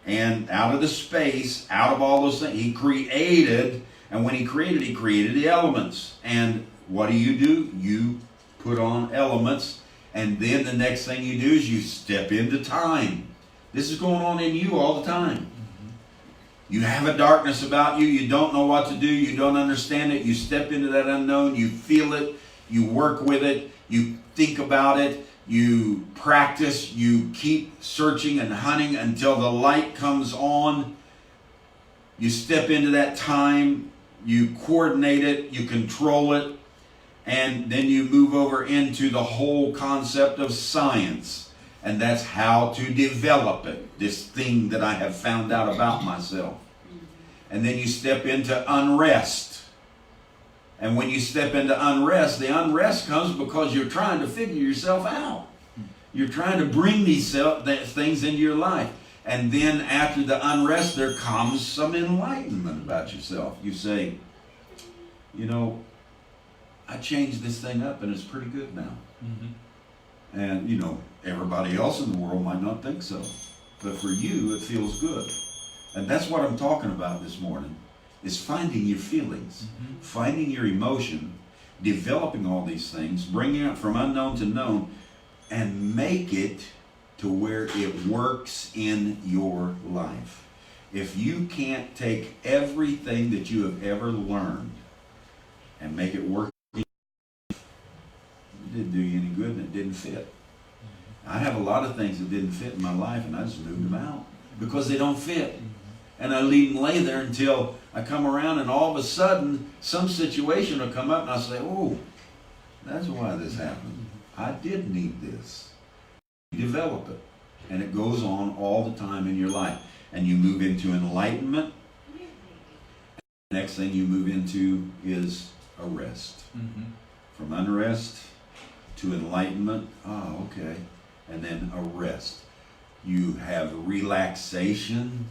and out of the space, out of all those things. He created. And when he created the elements. And what do? You put on elements. And then the next thing you do is you step into time. This is going on in you all the time. You have a darkness about you. You don't know what to do. You don't understand it. You step into that unknown. You feel it. You work with it. You think about it. You practice. You keep searching and hunting until the light comes on. You step into that time. You coordinate it, you control it, and then you move over into the whole concept of science. And that's how to develop it, this thing that I have found out about myself. And then you step into unrest. And when you step into unrest, the unrest comes because you're trying to figure yourself out. You're trying to bring these things into your life. And then after the unrest, there comes some enlightenment about yourself. You say, I changed this thing up and it's pretty good now. And, everybody else in the world might not think so. But for you, it feels good. And that's what I'm talking about this morning, is finding your feelings, finding your emotion, developing all these things, bringing it from unknown to known, and make it to where it works in your life. If you can't take everything that you have ever learned and make it work, it didn't do you any good and it didn't fit. I have a lot of things that didn't fit in my life and I just moved them out because they don't fit. And I leave them lay there until I come around and all of a sudden some situation will come up and I'll say, oh, that's why this happened. I did need this. Develop it, and it goes on all the time in your life, and you move into enlightenment. The next thing you move into is arrest. From unrest to enlightenment. Oh, okay. And then arrest. You have relaxation,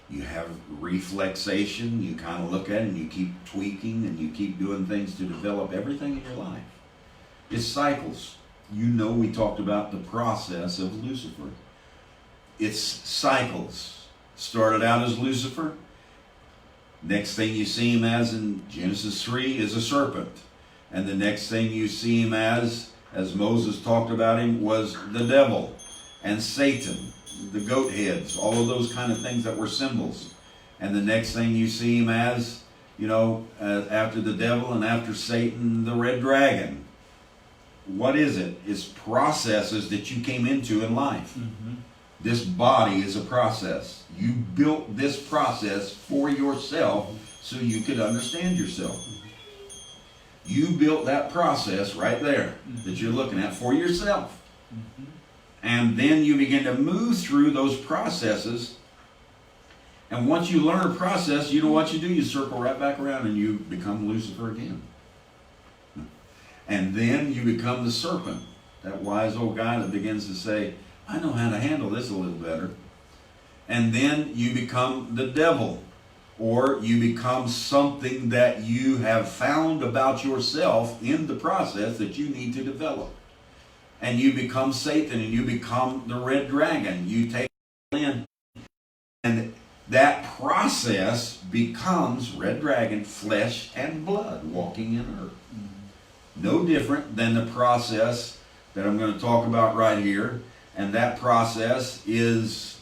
you have reflexation. You kind of look at it and you keep tweaking and you keep doing things to develop everything in your life. It's cycles. We talked about the process of Lucifer. It's cycles. Started out as Lucifer. Next thing you see him as in Genesis 3 is a serpent. And the next thing you see him as Moses talked about him, was the devil and Satan, the goat heads, all of those kind of things that were symbols. And the next thing you see him as, after the devil and after Satan, the red dragon. What is it? It's processes that you came into in life. This body is a process. You built this process for yourself so you could understand yourself. You built that process right there that you're looking at for yourself. And then you begin to move through those processes. And once you learn a process, you know what you do? You circle right back around and you become Lucifer again. And then you become the serpent, that wise old guy that begins to say, I know how to handle this a little better. And then you become the devil, or you become something that you have found about yourself in the process that you need to develop. And you become Satan, and you become the red dragon. You take in, and that process becomes red dragon, flesh and blood, walking in earth. No different than the process that I'm going to talk about right here. And that process is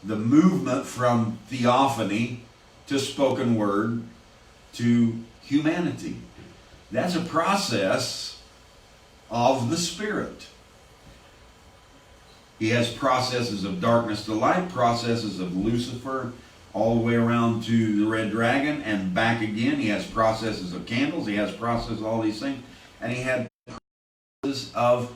the movement from theophany to spoken word to humanity. That's a process of the Spirit. He has processes of darkness to light, processes of Lucifer, all the way around to the red dragon and back again. He has processes of candles. He has processes of all these things. And he had processes of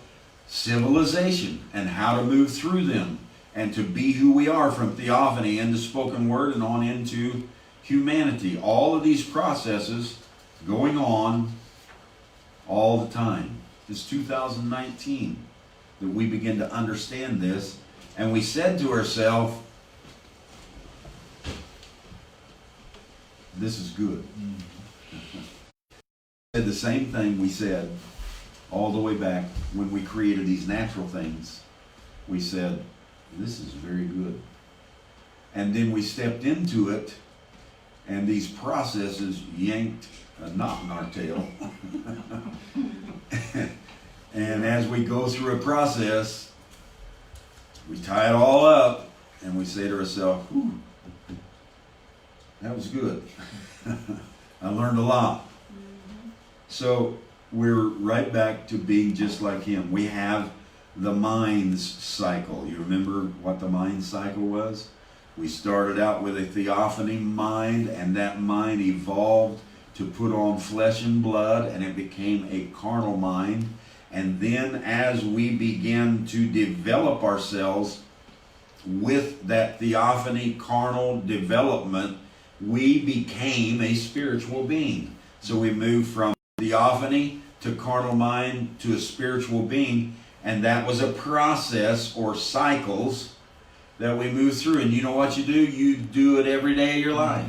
civilization and how to move through them and to be who we are from theophany into spoken word and on into humanity. All of these processes going on all the time. It's 2019 that we begin to understand this. And we said to ourselves, this is good. Said the same thing we said all the way back when we created these natural things. We said, this is very good. And then we stepped into it, and these processes yanked a knot in our tail. And as we go through a process, we tie it all up, and we say to ourselves, whew, that was good. I learned a lot. So we're right back to being just like him. We have the mind's cycle. You remember what the mind cycle was? We started out with a theophany mind, and that mind evolved to put on flesh and blood, and it became a carnal mind. And then as we began to develop ourselves with that theophany carnal development, we became a spiritual being. So we moved from theophany to carnal mind to a spiritual being, and that was a process or cycles that we moved through. And you know what you do? You do it every day of your life.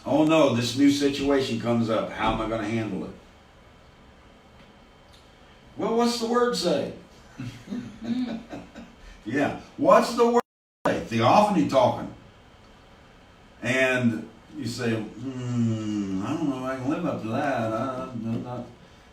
Oh no, this new situation comes up. How am I going to handle it? Well, what's the word say? Yeah, what's the word say? Theophany talking. And you say, I don't know if I can live up to that. I'm not.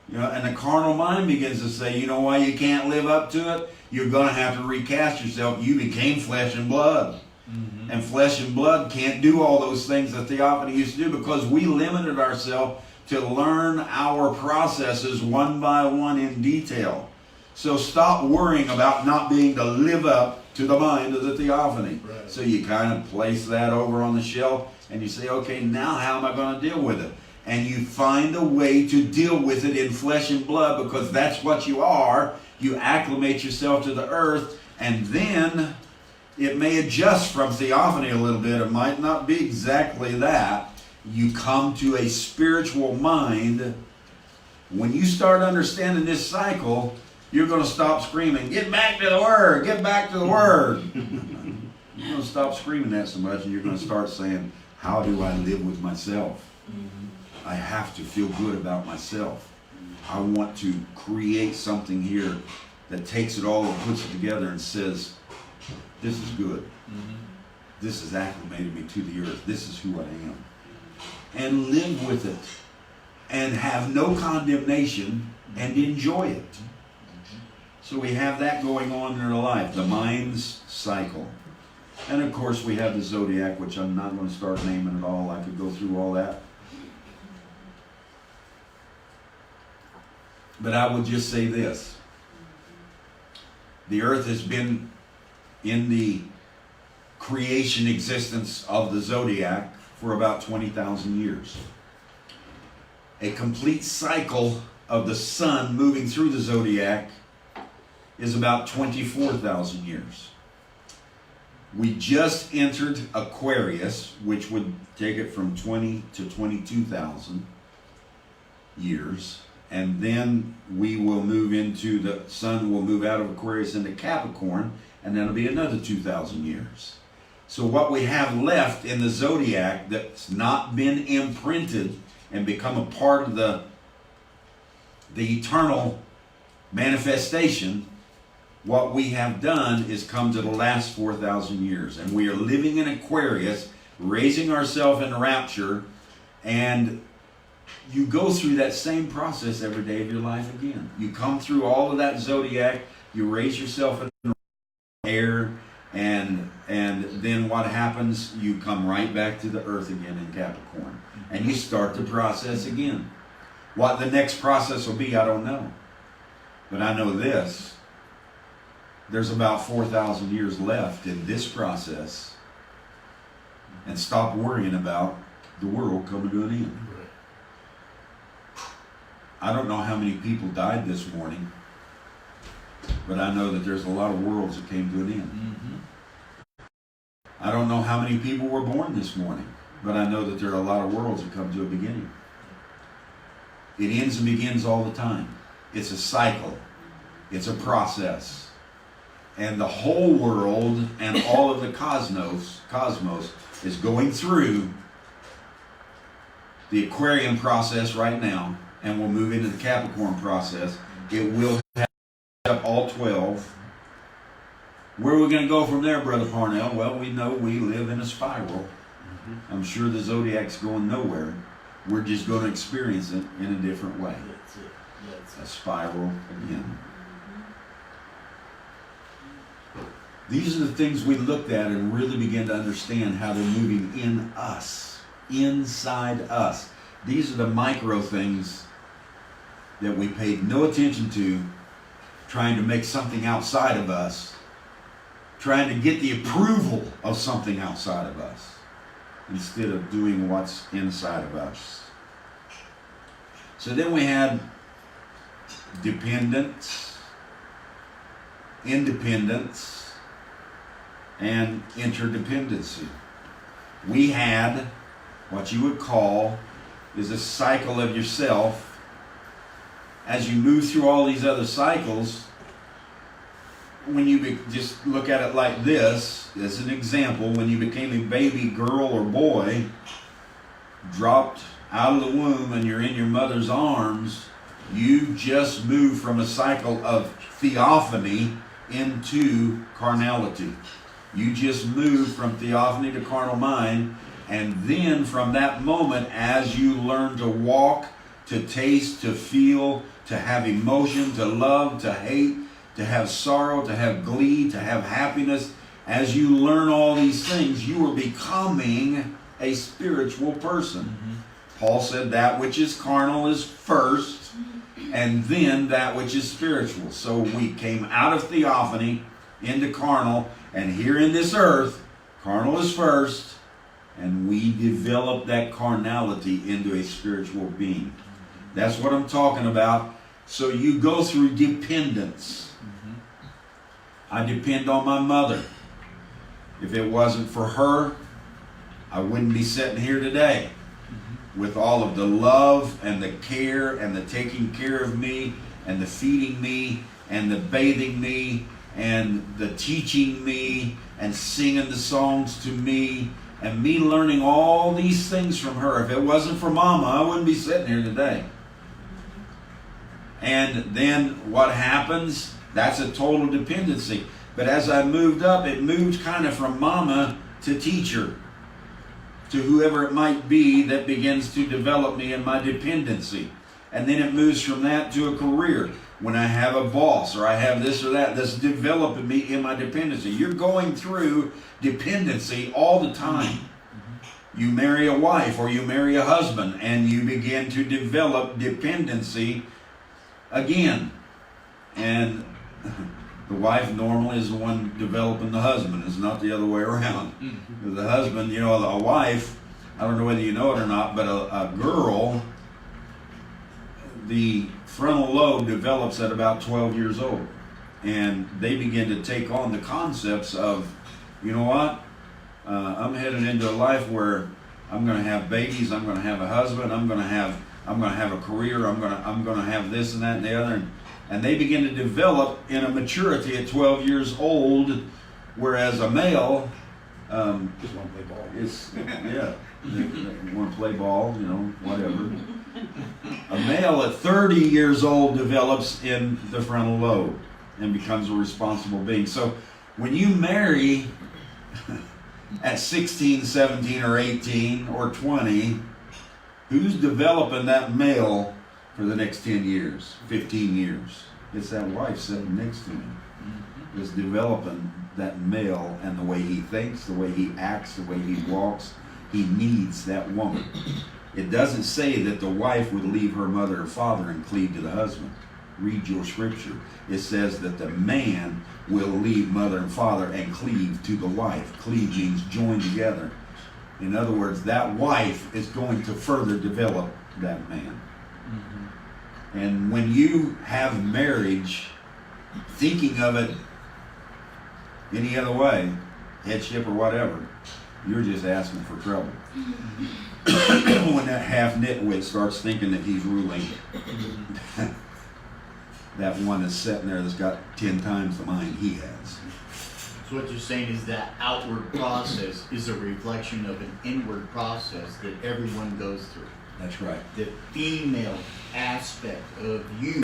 You know, and the carnal mind begins to say, you know why you can't live up to it? You're going to have to recast yourself. You became flesh and blood. Mm-hmm. And flesh and blood can't do all those things that theophany used to do because we limited ourselves to learn our processes one by one in detail. So stop worrying about not being to live up to the mind of the theophany. Right. So you kind of place that over on the shelf and you say, okay, now how am I going to deal with it? And you find a way to deal with it in flesh and blood because that's what you are. You acclimate yourself to the earth, and then it may adjust from theophany a little bit. It might not be exactly that. You come to a spiritual mind. When you start understanding this cycle, you're going to stop screaming, get back to the Word, get back to the Word. You're going to stop screaming that so much, and you're going to start saying, how do I live with myself? I have to feel good about myself. I want to create something here that takes it all and puts it together and says, this is good. This has acclimated me to the earth. This is who I am. And live with it. And have no condemnation and enjoy it. So we have that going on in our life. The mind's cycle. And of course we have the zodiac, which I'm not going to start naming it all. I could go through all that. But I would just say this. The earth has been in the creation existence of the zodiac for about 20,000 years. A complete cycle of the sun moving through the zodiac is about 24,000 years. We just entered Aquarius, which would take it from 20 to 22,000. years. And then we will move into, the sun will move out of Aquarius into Capricorn, and that'll be another 2,000 years. So what we have left in the zodiac that's not been imprinted and become a part of the eternal manifestation, what we have done is come to the last 4,000 years. And we are living in Aquarius, raising ourselves in rapture, and you go through that same process every day of your life again. You come through all of that zodiac, you raise yourself in air, and then what happens? You come right back to the earth again in Capricorn. And you start the process again. What the next process will be, I don't know. But I know this. There's about 4,000 years left in this process. And stop worrying about the world coming to an end. I don't know how many people died this morning, but I know that there's a lot of worlds that came to an end. Mm-hmm. I don't know how many people were born this morning, but I know that there are a lot of worlds that come to a beginning. It ends and begins all the time. It's a cycle. It's a process. And the whole world and all of the cosmos is going through the Aquarian process right now, and we'll move into the Capricorn process. It will have up all 12. Where are we going to go from there, Brother Parnell? Well, we know we live in a spiral. Mm-hmm. I'm sure the zodiac's going nowhere. We're just going to experience it in a different way. That's it. That's a spiral again. These are the things we looked at and really began to understand how they're moving in us, inside us. These are the micro things that we paid no attention to, trying to make something outside of us, trying to get the approval of something outside of us, instead of doing what's inside of us. So then we had dependence, independence, and interdependency. We had what you would call is a cycle of yourself. As you move through all these other cycles, when you just look at it like this, as an example, when you became a baby girl or boy, dropped out of the womb and you're in your mother's arms, you just moved from a cycle of theophany into carnality. You just moved from theophany to carnal mind, and then from that moment, as you learn to walk, to taste, to feel, to have emotion, to love, to hate, to have sorrow, to have glee, to have happiness, as you learn all these things, you are becoming a spiritual person. Mm-hmm. Paul said that which is carnal is first, and then that which is spiritual. So we came out of theophany into carnal, and here in this earth, carnal is first, and we develop that carnality into a spiritual being. That's what I'm talking about. So you go through dependence. Mm-hmm. I depend on my mother. If it wasn't for her, I wouldn't be sitting here today. Mm-hmm. With all of the love and the care and the taking care of me and the feeding me and the bathing me and the teaching me and singing the songs to me and me learning all these things from her. If it wasn't for Mama, I wouldn't be sitting here today. And then what happens? That's a total dependency. But as I moved up, it moved kind of from Mama to teacher, to whoever it might be that begins to develop me in my dependency. And then it moves from that to a career. When I have a boss or I have this or that, that's developing me in my dependency. You're going through dependency all the time. Mm-hmm. You marry a wife or you marry a husband and you begin to develop dependency again. And the wife normally is the one developing the husband. It's not the other way around. Mm-hmm. The husband, you know, a wife, I don't know whether you know it or not, but a girl, the frontal lobe develops at about 12 years old. And they begin to take on the concepts of, you know what, I'm headed into a life where I'm going to have babies, I'm going to have a husband, I'm going to have I'm going to have a career. I'm going to have this and that and the other. And they begin to develop in a maturity at 12 years old, whereas a male Just want to play ball. is, yeah, they want to play ball, you know, whatever. A male at 30 years old develops in the frontal lobe and becomes a responsible being. So when you marry at 16, 17, or 18, or 20, who's developing that male for the next 10 years, 15 years? It's that wife sitting next to him. Is developing that male and the way he thinks, the way he acts, the way he walks. He needs that woman. It doesn't say that the wife would leave her mother or father and cleave to the husband. Read your scripture. It says that the man will leave mother and father and cleave to the wife. Cleave means join together. In other words, that wife is going to further develop that man. And when you have marriage, thinking of it any other way, headship or whatever, you're just asking for trouble. When that half nitwit starts thinking that he's ruling, that one that's sitting there that's got 10 times the mind he has. So what you're saying is that outward process is a reflection of an inward process that everyone goes through. That's right. The female aspect of you,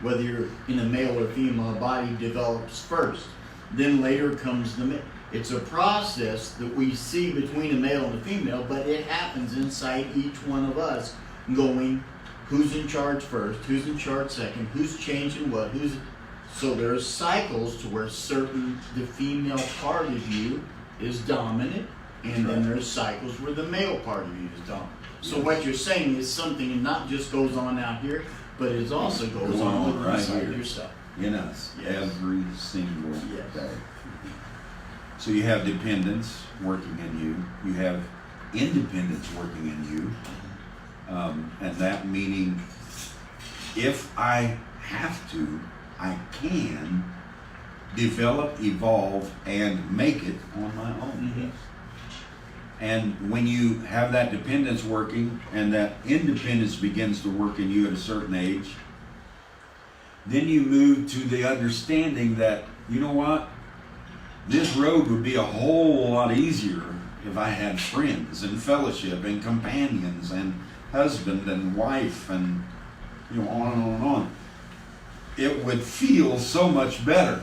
whether you're in a male or female body, develops first. Then later comes the male. It's a process that we see between a male and a female, but it happens inside each one of us, going, who's in charge first, who's in charge second, who's changing what, so there's cycles to where the female part of you is dominant, and then there's cycles where the male part of you is dominant. So what you're saying is something not just goes on out here, but it also goes on right inside here. yourself. In us, Yes. every single Yes. day. So you have dependence working in you. You have independence working in you. And that meaning, if I have to, I can develop, evolve, and make it on my own. And when you have that dependence working and that independence begins to work in you at a certain age, then you move to the understanding that, you know what? This road would be a whole lot easier if I had friends and fellowship and companions and husband and wife and, you know, on and on and on. It would feel so much better.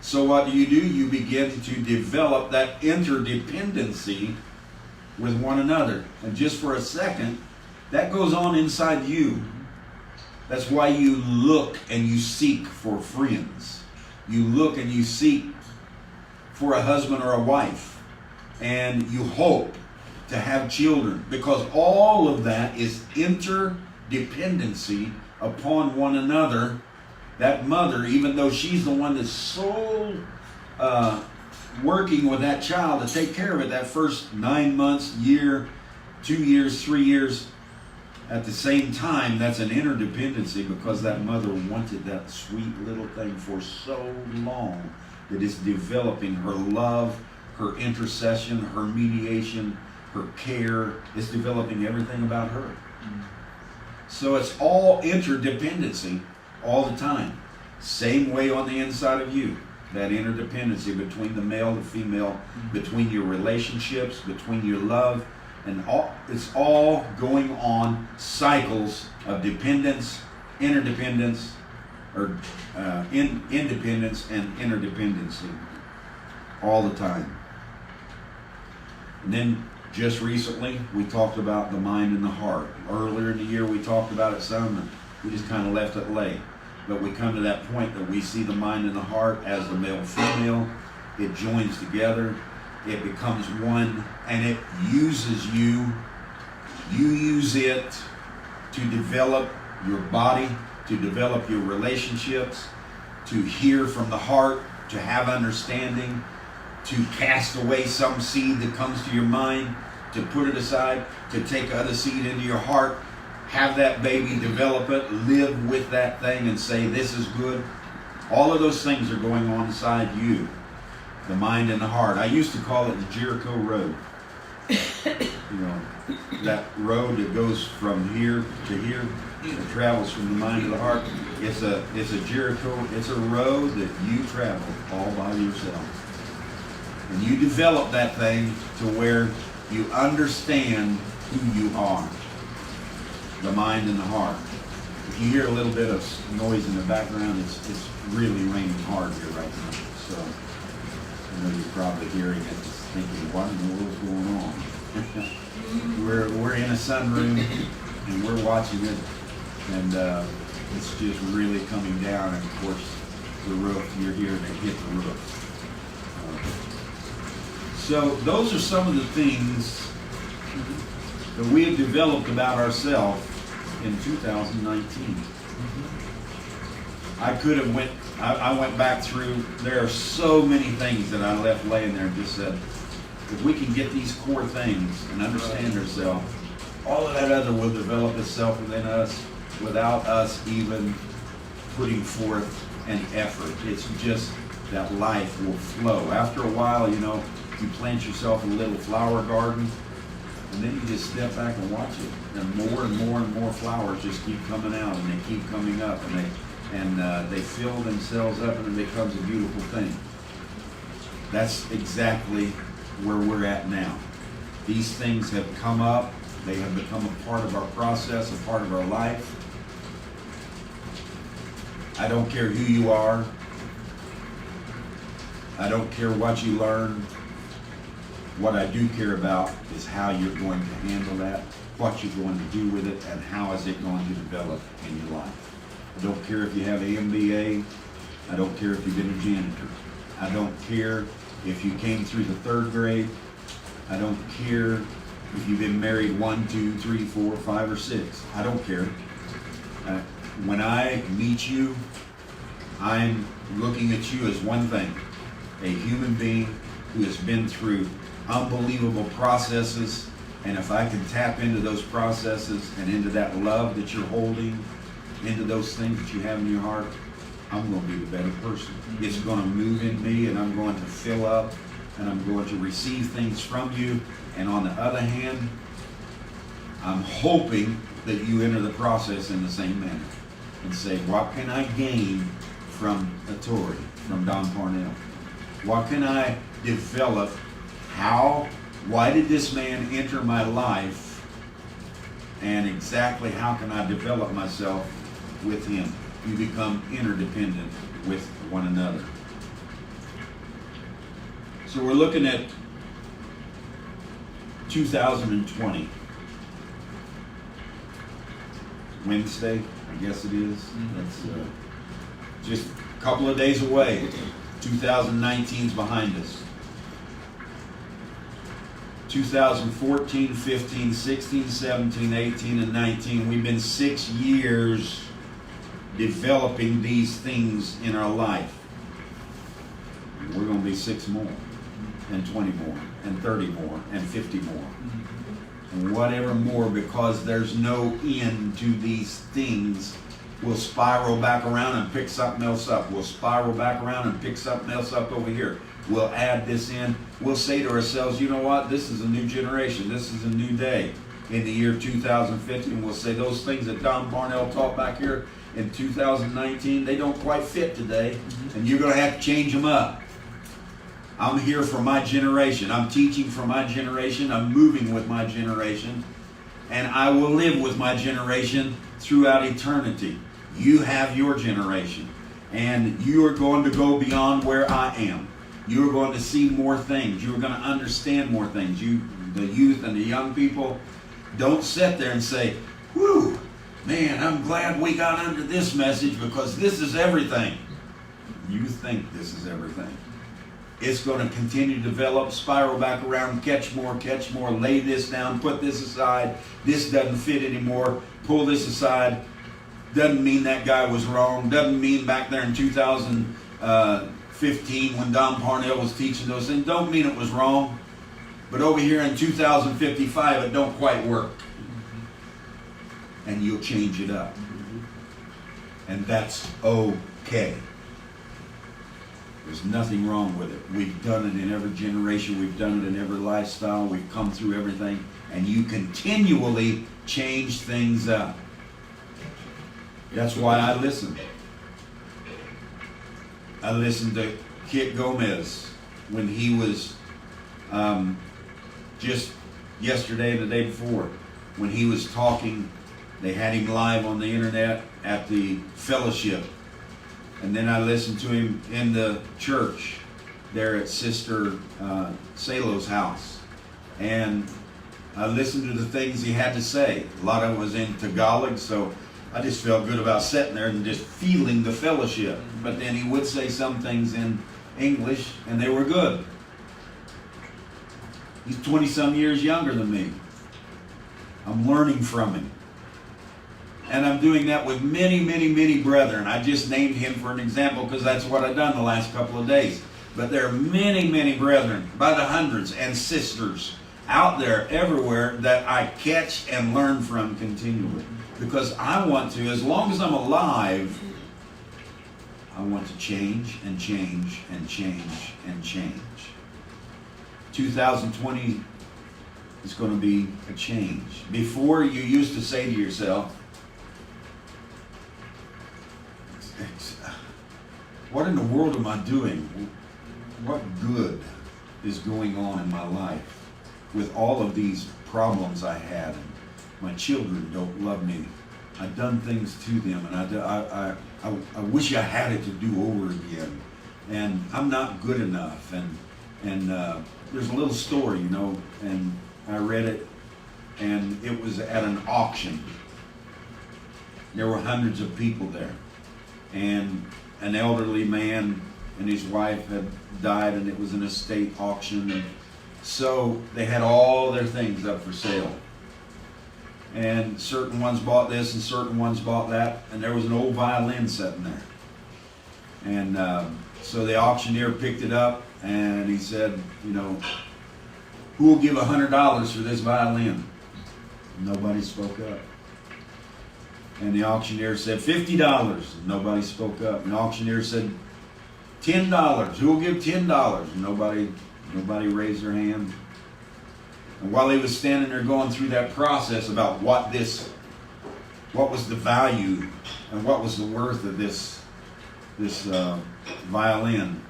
So what do? You begin to develop that interdependency with one another. And just for a second, that goes on inside you. That's why you look and you seek for friends. You look and you seek for a husband or a wife. And you hope to have children. Because all of that is interdependency upon one another. That mother, even though she's the one that's so working with that child to take care of it that first 9 months, year, 2 years, 3 years, at the same time, that's an interdependency because that mother wanted that sweet little thing for so long that it's developing her love, her intercession, her mediation, her care. It's developing everything about her. So it's all interdependency all the time. Same way on the inside of you. That interdependency between the male and the female, between your relationships, between your love, and it's all going on cycles of dependence, interdependence, or independence and interdependency all the time. And then just recently, we talked about the mind and the heart. Earlier in the year, we talked about it some, and we just kind of left it lay. But we come to that point that we see the mind and the heart as the male-female. It joins together. It becomes one, and it uses you. You use it to develop your body, to develop your relationships, to hear from the heart, to have understanding, to cast away some seed that comes to your mind, to put it aside, to take other seed into your heart, have that baby, develop it, live with that thing and say, this is good. All of those things are going on inside you, the mind and the heart. I used to call it the Jericho Road. You know, that road that goes from here to here, it travels from the mind to the heart. It's a Jericho. It's a road that you travel all by yourself, and you develop that thing to where you understand who you are, the mind and the heart. If you hear a little bit of noise in the background, it's really raining hard here right now. So I know you're probably hearing it, just thinking, what in the world's going on? we're in a sunroom and we're watching it, and it's just really coming down. And of course, the roof, you're hearing it hit the roof. So those are some of the things that we have developed about ourselves in 2019. I went back through, there are so many things that I left laying there and just said, if we can get these core things and understand ourselves, all of that other will develop itself within us without us even putting forth an effort. It's just that life will flow. After a while, you know, you plant yourself a little flower garden, and then you just step back and watch it, and more flowers just keep coming out, and they keep coming up, and they fill themselves up, and it becomes a beautiful thing. That's exactly where we're at now. These things have come up. They have become a part of our process, a part of our life. I don't care who you are. I don't care what you learn. What I do care about is how you're going to handle that, what you're going to do with it, and how is it going to develop in your life. I don't care if you have an MBA. I don't care if you've been a janitor. I don't care if you came through the 3rd grade. I don't care if you've been married 1, 2, 3, 4, 5, or 6. I don't care. When I meet you, I'm looking at you as one thing, a human being who has been through unbelievable processes, and if I can tap into those processes and into that love that you're holding, into those things that you have in your heart, I'm going to be the better person. It's going to move in me, and I'm going to fill up, and I'm going to receive things from you. And on the other hand, I'm hoping that you enter the process in the same manner and say, what can I gain from Atori, from Don Parnell? What can I develop? Why did this man enter my life? And exactly how can I develop myself with him? You become interdependent with one another. So we're looking at 2020. Wednesday, I guess it is. That's just a couple of days away. 2019's behind us. 2014, 15, 16, 17, 18, and 19. We've been 6 years developing these things in our life. We're going to be 6 more, and 20 more, and 30 more, and 50 more. And whatever more, because there's no end to these things. We'll spiral back around and pick something else up. We'll spiral back around and pick something else up over here. We'll add this in. We'll say to ourselves, you know what? This is a new generation. This is a new day in the year 2015. We'll say those things that Don Parnell taught back here in 2019, they don't quite fit today, and you're going to have to change them up. I'm here for my generation. I'm teaching for my generation. I'm moving with my generation, and I will live with my generation throughout eternity. You have your generation, and you are going to go beyond where I am. You're going to see more things. You're going to understand more things. You, the youth and the young people, don't sit there and say, whew, man, I'm glad we got under this message because this is everything. You think this is everything. It's going to continue to develop, spiral back around, catch more, lay this down, put this aside. This doesn't fit anymore. Pull this aside. Doesn't mean that guy was wrong. Doesn't mean back there in 2015 when Don Parnell was teaching those things. Don't mean it was wrong. But over here in 2055, it don't quite work. And you'll change it up. And that's okay. There's nothing wrong with it. We've done it in every generation. We've done it in every lifestyle. We've come through everything. And you continually change things up. That's why I listen. I listened to Kit Gomez when he was just yesterday and the day before, when he was talking. They had him live on the internet at the fellowship. And then I listened to him in the church there at Sister Salo's house. And I listened to the things he had to say. A lot of it was in Tagalog, so I just felt good about sitting there and just feeling the fellowship. But then he would say some things in English, and they were good. He's 20-some years younger than me. I'm learning from him. And I'm doing that with many, many, many brethren. I just named him for an example because that's what I've done the last couple of days. But there are many, many brethren, by the hundreds, and sisters out there everywhere that I catch and learn from continually. Because I want to, as long as I'm alive, I want to change and change and change and change. 2020 is going to be a change. Before, you used to say to yourself, what in the world am I doing? What good is going on in my life with all of these problems I had? And my children don't love me. I've done things to them, and I wish I had it to do over again. And I'm not good enough. And there's a little story, you know, and I read it, and it was at an auction. There were hundreds of people there. And an elderly man and his wife had died, and it was an estate auction. And so they had all their things up for sale. And certain ones bought this and certain ones bought that. And there was an old violin sitting there. And so the auctioneer picked it up, and he said, you know, who will give $100 for this violin? Nobody spoke up. And the auctioneer said, $50. Nobody spoke up. And the auctioneer said, $10. Who will give $10? Nobody raised their hand. And while he was standing there going through that process about what was the value and what was the worth of this violin,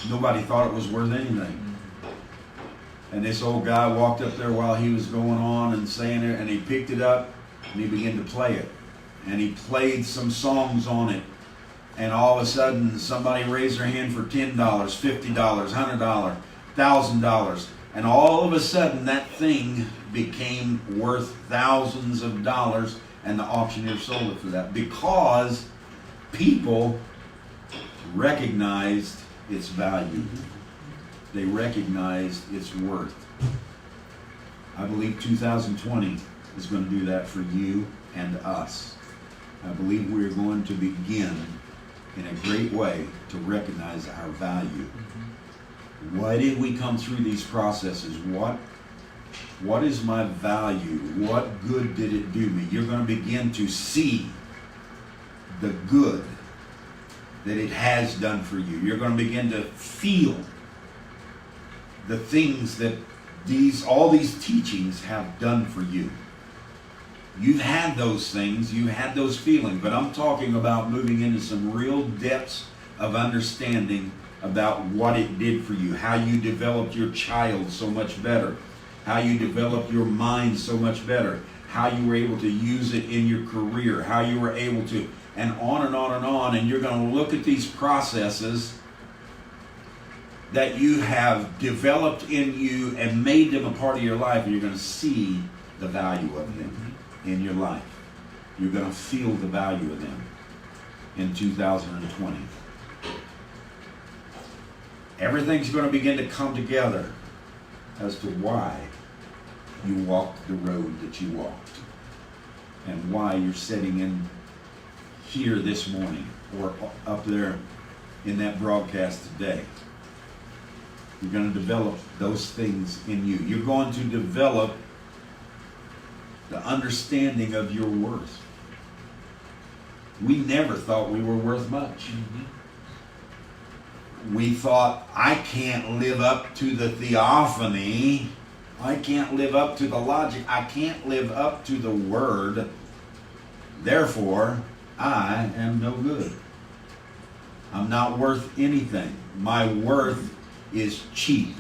nobody thought it was worth anything. And this old guy walked up there while he was going on and saying it, and he picked it up and he began to play it. And he played some songs on it. And all of a sudden, somebody raised their hand for $10, $50, $100, $1,000. And all of a sudden, that thing became worth thousands of dollars, and the auctioneer sold it for that because people recognized its value. They recognized its worth. I believe 2020 is going to do that for you and us. I believe we're going to begin in a great way to recognize our value. Why did we come through these processes? What is my value? What good did it do me? You're going to begin to see the good that it has done for you. You're going to begin to feel the things that all these teachings have done for you. You've had those things, you had those feelings, but I'm talking about moving into some real depths of understanding about what it did for you, how you developed your child so much better, how you developed your mind so much better, how you were able to use it in your career, how you were able to, and on and on and on. And you're going to look at these processes that you have developed in you and made them a part of your life, and you're going to see the value of them in your life. You're going to feel the value of them in 2020. Everything's going to begin to come together as to why you walked the road that you walked and why you're sitting in here this morning or up there in that broadcast today. You're going to develop those things in you. You're going to develop the understanding of your worth. We never thought we were worth much. we thought, I can't live up to the theophany. I can't live up to the logic. I can't live up to the word. Therefore, I am no good. I'm not worth anything. My worth is cheap.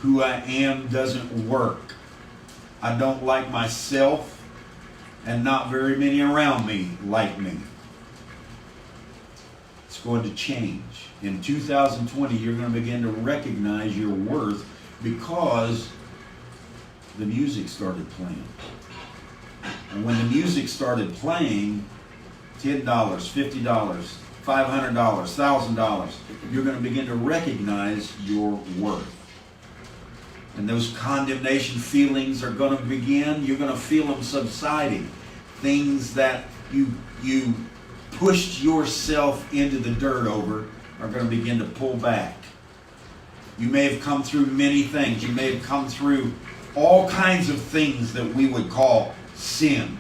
Who I am doesn't work. I don't like myself, and not very many around me like me. It's going to change. In 2020, you're going to begin to recognize your worth because the music started playing. And when the music started playing, $10, $50, $500, $1,000, you're going to begin to recognize your worth. And those condemnation feelings are going to begin. You're going to feel them subsiding. Things that you pushed yourself into the dirt over are going to begin to pull back. You may have come through many things. You may have come through all kinds of things that we would call sin.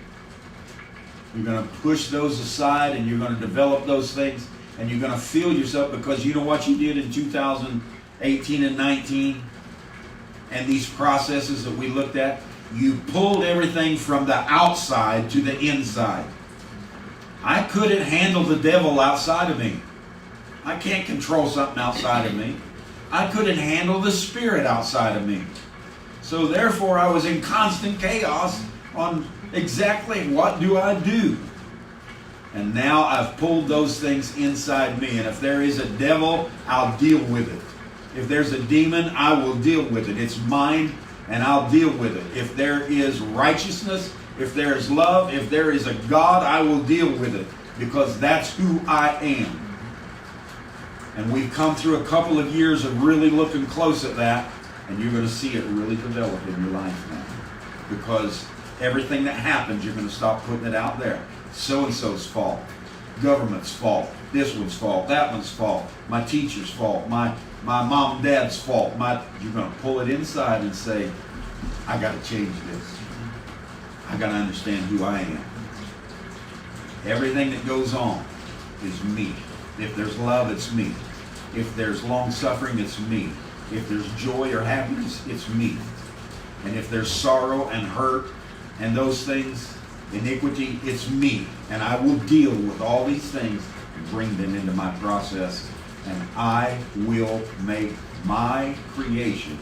You're going to push those aside and you're going to develop those things and you're going to feel yourself, because you know what you did in 2018 and 19 and these processes that we looked at? You pulled everything from the outside to the inside. I couldn't handle the devil outside of me. I can't control something outside of me. I couldn't handle the spirit outside of me. So therefore I was in constant chaos on exactly what do I do. And now I've pulled those things inside me. And if there is a devil, I'll deal with it. If there's a demon, I will deal with it. It's mine and I'll deal with it. If there is righteousness, if there is love, if there is a God, I will deal with it, because that's who I am. And we've come through a couple of years of really looking close at that, and you're going to see it really develop in your life now. Because everything that happens, you're going to stop putting it out there. So-and-so's fault, government's fault, this one's fault, that one's fault, my teacher's fault, my mom and dad's fault. You're going to pull it inside and say, I got to change this. I got to understand who I am. Everything that goes on is me. If there's love, it's me. If there's long suffering, it's me. If there's joy or happiness, it's me. And if there's sorrow and hurt and those things, iniquity, it's me. And I will deal with all these things and bring them into my process. And I will make my creation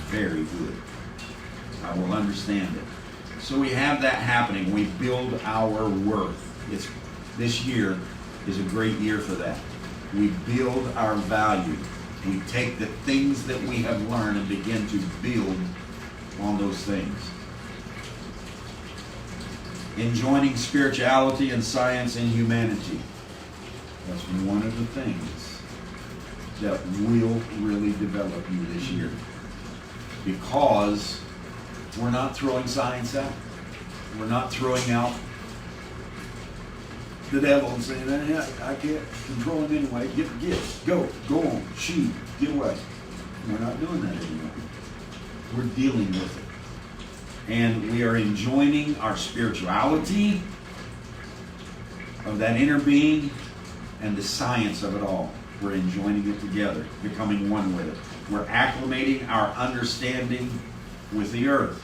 very good. I will understand it. So we have that happening. We build our worth. This year is a great year for that. We build our value. We take the things that we have learned and begin to build on those things. Enjoining spirituality and science and humanity. That's one of the things that will really develop you this year. Because we're not throwing science out. We're not throwing out the devil and saying, I can't control him anyway. Go on, shoot, get away. We're not doing that anymore. We're dealing with it. And we are enjoining our spirituality of that inner being and the science of it all. We're enjoining it together, becoming one with it. We're acclimating our understanding with the earth.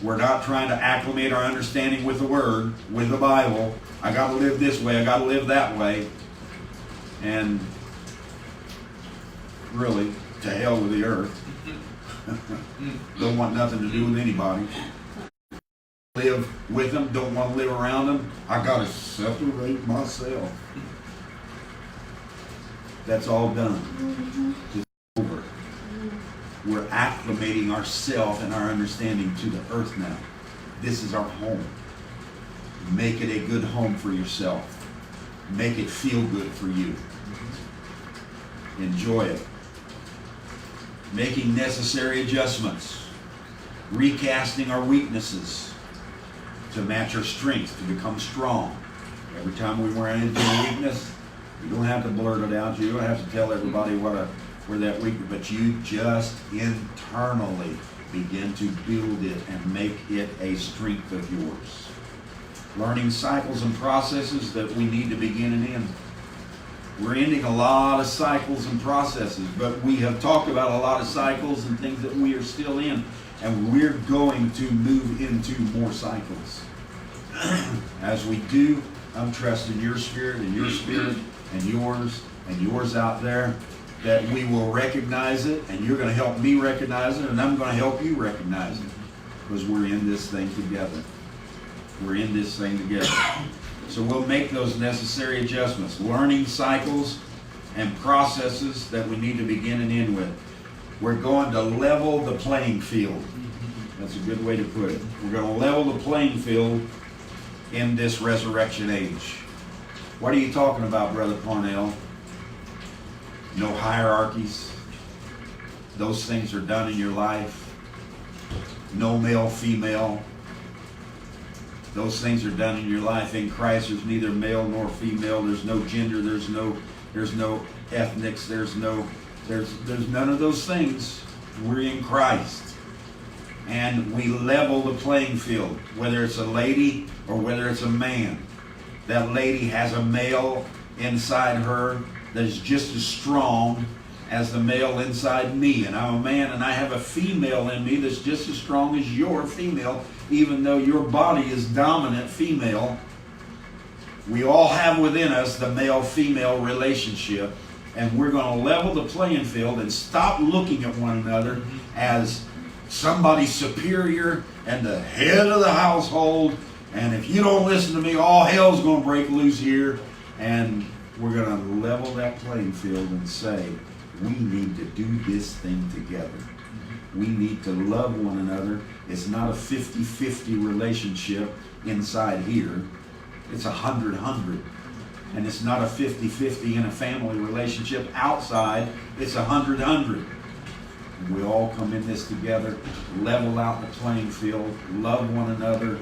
We're not trying to acclimate our understanding with the Word, with the Bible. I got to live this way, I got to live that way. And really, to hell with the earth. Don't want nothing to do with anybody. Live with them, don't want to live around them. I got to separate myself. That's all done. It's over. We're acclimating ourselves and our understanding to the earth now. This is our home. Make it a good home for yourself. Make it feel good for you. Enjoy it. Making necessary adjustments. Recasting our weaknesses to match our strengths, to become strong. Every time we run into a weakness, you don't have to blurt it out. You don't have to tell everybody where that weakness, but you just internally begin to build it and make it a strength of yours. Learning cycles and processes that we need to begin and end. We're ending a lot of cycles and processes, but we have talked about a lot of cycles and things that we are still in, and we're going to move into more cycles. As we do, I'm trusting your spirit and yours out there, that we will recognize it, and you're going to help me recognize it, and I'm going to help you recognize it, because we're in this thing together. We're in this thing together. So we'll make those necessary adjustments, learning cycles and processes that we need to begin and end with. We're going to level the playing field. That's a good way to put it. We're going to level the playing field in this resurrection age. What are you talking about, Brother Parnell? No hierarchies. Those things are done in your life. No male, female. Those things are done in your life. In Christ, there's neither male nor female. There's no gender. There's no ethnics. There's none of those things. We're in Christ. And we level the playing field, whether it's a lady or whether it's a man. That lady has a male inside her that is just as strong as the male inside me. And I'm a man, and I have a female in me that's just as strong as your female, even though your body is dominant female. We all have within us the male-female relationship, and we're going to level the playing field and stop looking at one another as somebody superior and the head of the household, and if you don't listen to me, all hell's going to break loose here. And we're going to level that playing field and say, we need to do this thing together. We need to love one another. It's not a 50-50 relationship inside here. It's 100-100. And it's not a 50-50 in a family relationship outside. It's 100-100. And we all come in this together, level out the playing field, love one another.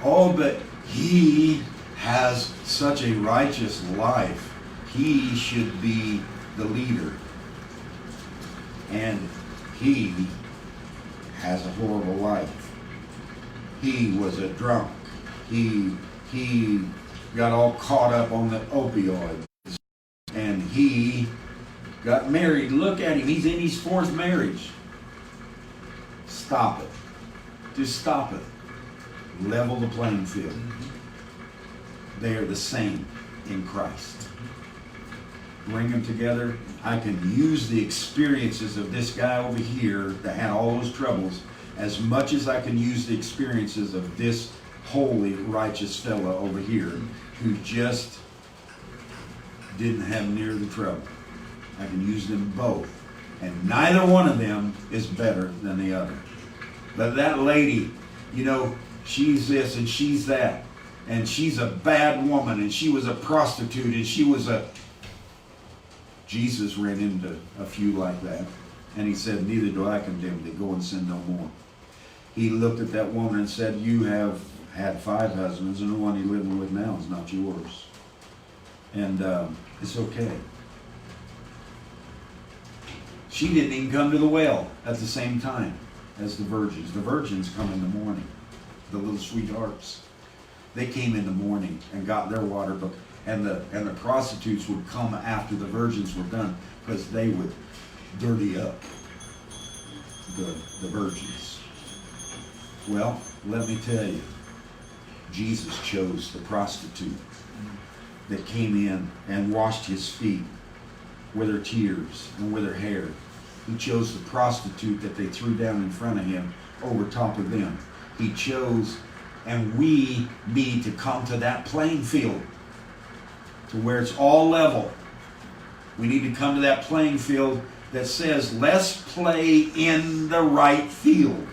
Oh, but he has such a righteous life. He should be the leader. And he has a horrible life. He was a drunk. He got all caught up on the opioids. And he got married. Look at him. He's in his 4th marriage. Stop it. Just stop it. Level the playing field. They are the same in Christ. Bring them together. I can use the experiences of this guy over here that had all those troubles as much as I can use the experiences of this holy, righteous fella over here who just didn't have near the trouble. I can use them both. And neither one of them is better than the other. But that lady, you know, she's this and she's that. And she's a bad woman, and she was a prostitute, and she was a... Jesus ran into a few like that. And he said, neither do I condemn thee. Go and sin no more. He looked at that woman and said, you have had 5 husbands, and the one you're living with now is not yours. And it's okay. She didn't even come to the well at the same time as the virgins. The virgins come in the morning, the little sweethearts. They came in the morning and got their water, and the prostitutes would come after the virgins were done because they would dirty up the virgins. Well, let me tell you, Jesus chose the prostitute that came in and washed his feet with her tears and with her hair. He chose the prostitute that they threw down in front of him over top of them. He chose, and we need to come to that playing field to where it's all level. We need to come to that playing field that says, let's play in the right field.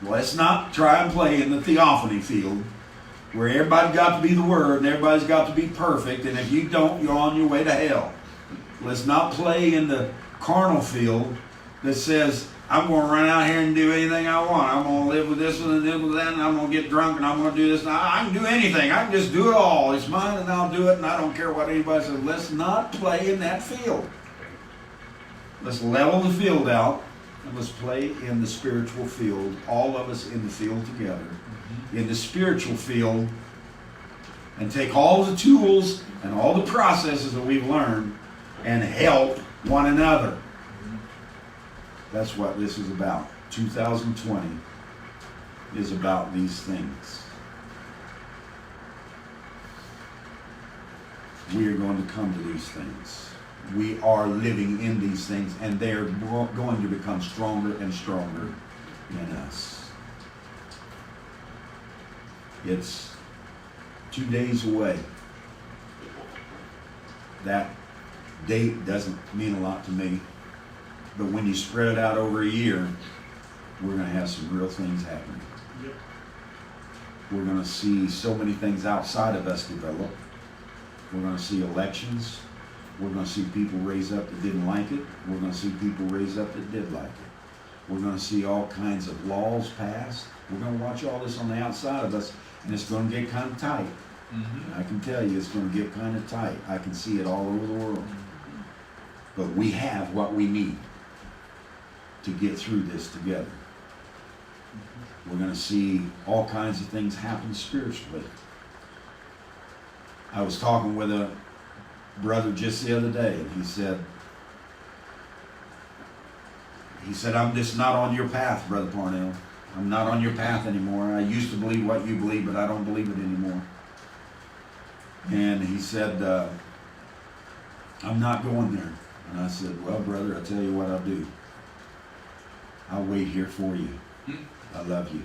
Let's not try and play in the theophany field where everybody's got to be the Word and everybody's got to be perfect, and if you don't, you're on your way to hell. Let's not play in the carnal field that says, I'm going to run out here and do anything I want. I'm going to live with this and live with that, and I'm going to get drunk, and I'm going to do this. I can do anything. I can just do it all. It's mine, and I'll do it, and I don't care what anybody says. Let's not play in that field. Let's level the field out, and let's play in the spiritual field, all of us in the field together. In the spiritual field, and take all the tools and all the processes that we've learned and help one another. That's what this is about. 2020 is about these things. We are going to come to these things. We are living in these things, and they're going to become stronger and stronger in us. It's 2 days away. That date doesn't mean a lot to me, but when you spread it out over a year, we're going to have some real things happening. Yep. We're going to see so many things outside of us develop. We're going to see elections. We're going to see people raise up that didn't like it. We're going to see people raise up that did like it. We're going to see all kinds of laws passed. We're going to watch all this on the outside of us, and it's going to get kind of tight. Mm-hmm. I can tell you it's going to get kind of tight. I can see it all over the world. But we have what we need to get through this together. We're going to see all kinds of things happen spiritually. I was talking with a brother just the other day, and he said, I'm just not on your path, Brother Parnell. I'm not on your path anymore. I used to believe what you believe, but I don't believe it anymore. And he said, I'm not going there. And I said, well, brother, I'll tell you what I'll do. I'll wait here for you. I love you.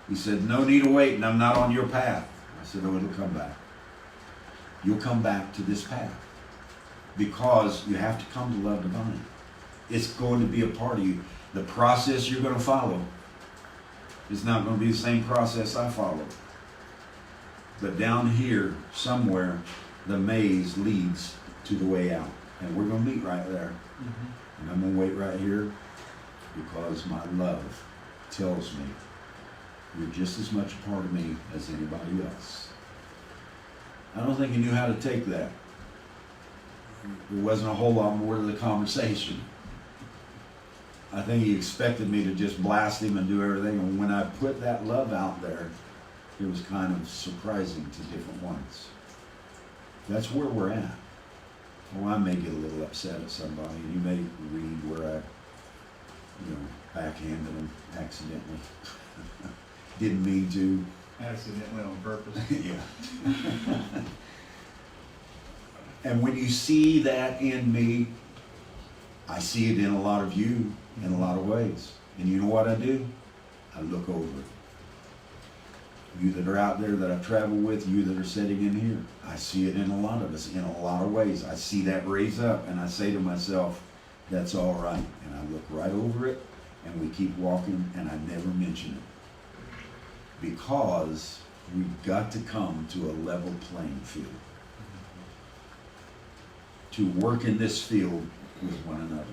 He said, no need of waiting. I'm not on your path. I said, oh, it'll come back. You'll come back to this path because you have to come to love divine. It's going to be a part of you. The process you're going to follow is not going to be the same process I followed. But down here, somewhere, the maze leads to the way out. And we're going to meet right there. Mm-hmm. And I'm going to wait right here because my love tells me you're just as much a part of me as anybody else. I don't think he knew how to take that. There wasn't a whole lot more to the conversation. I think he expected me to just blast him and do everything. And when I put that love out there, it was kind of surprising to different ones. That's where we're at. Oh, I may get a little upset at somebody. You may read where I, backhanded them accidentally. Didn't mean to. Accidentally on purpose. Yeah. And when you see that in me, I see it in a lot of you in a lot of ways. And you know what I do? I look over it. You that are out there that I travel with, you that are sitting in here, I see it in a lot of us in a lot of ways. I see that raise up and I say to myself, that's all right. And I look right over it and we keep walking and I never mention it. Because we've got to come to a level playing field. To work in this field with one another.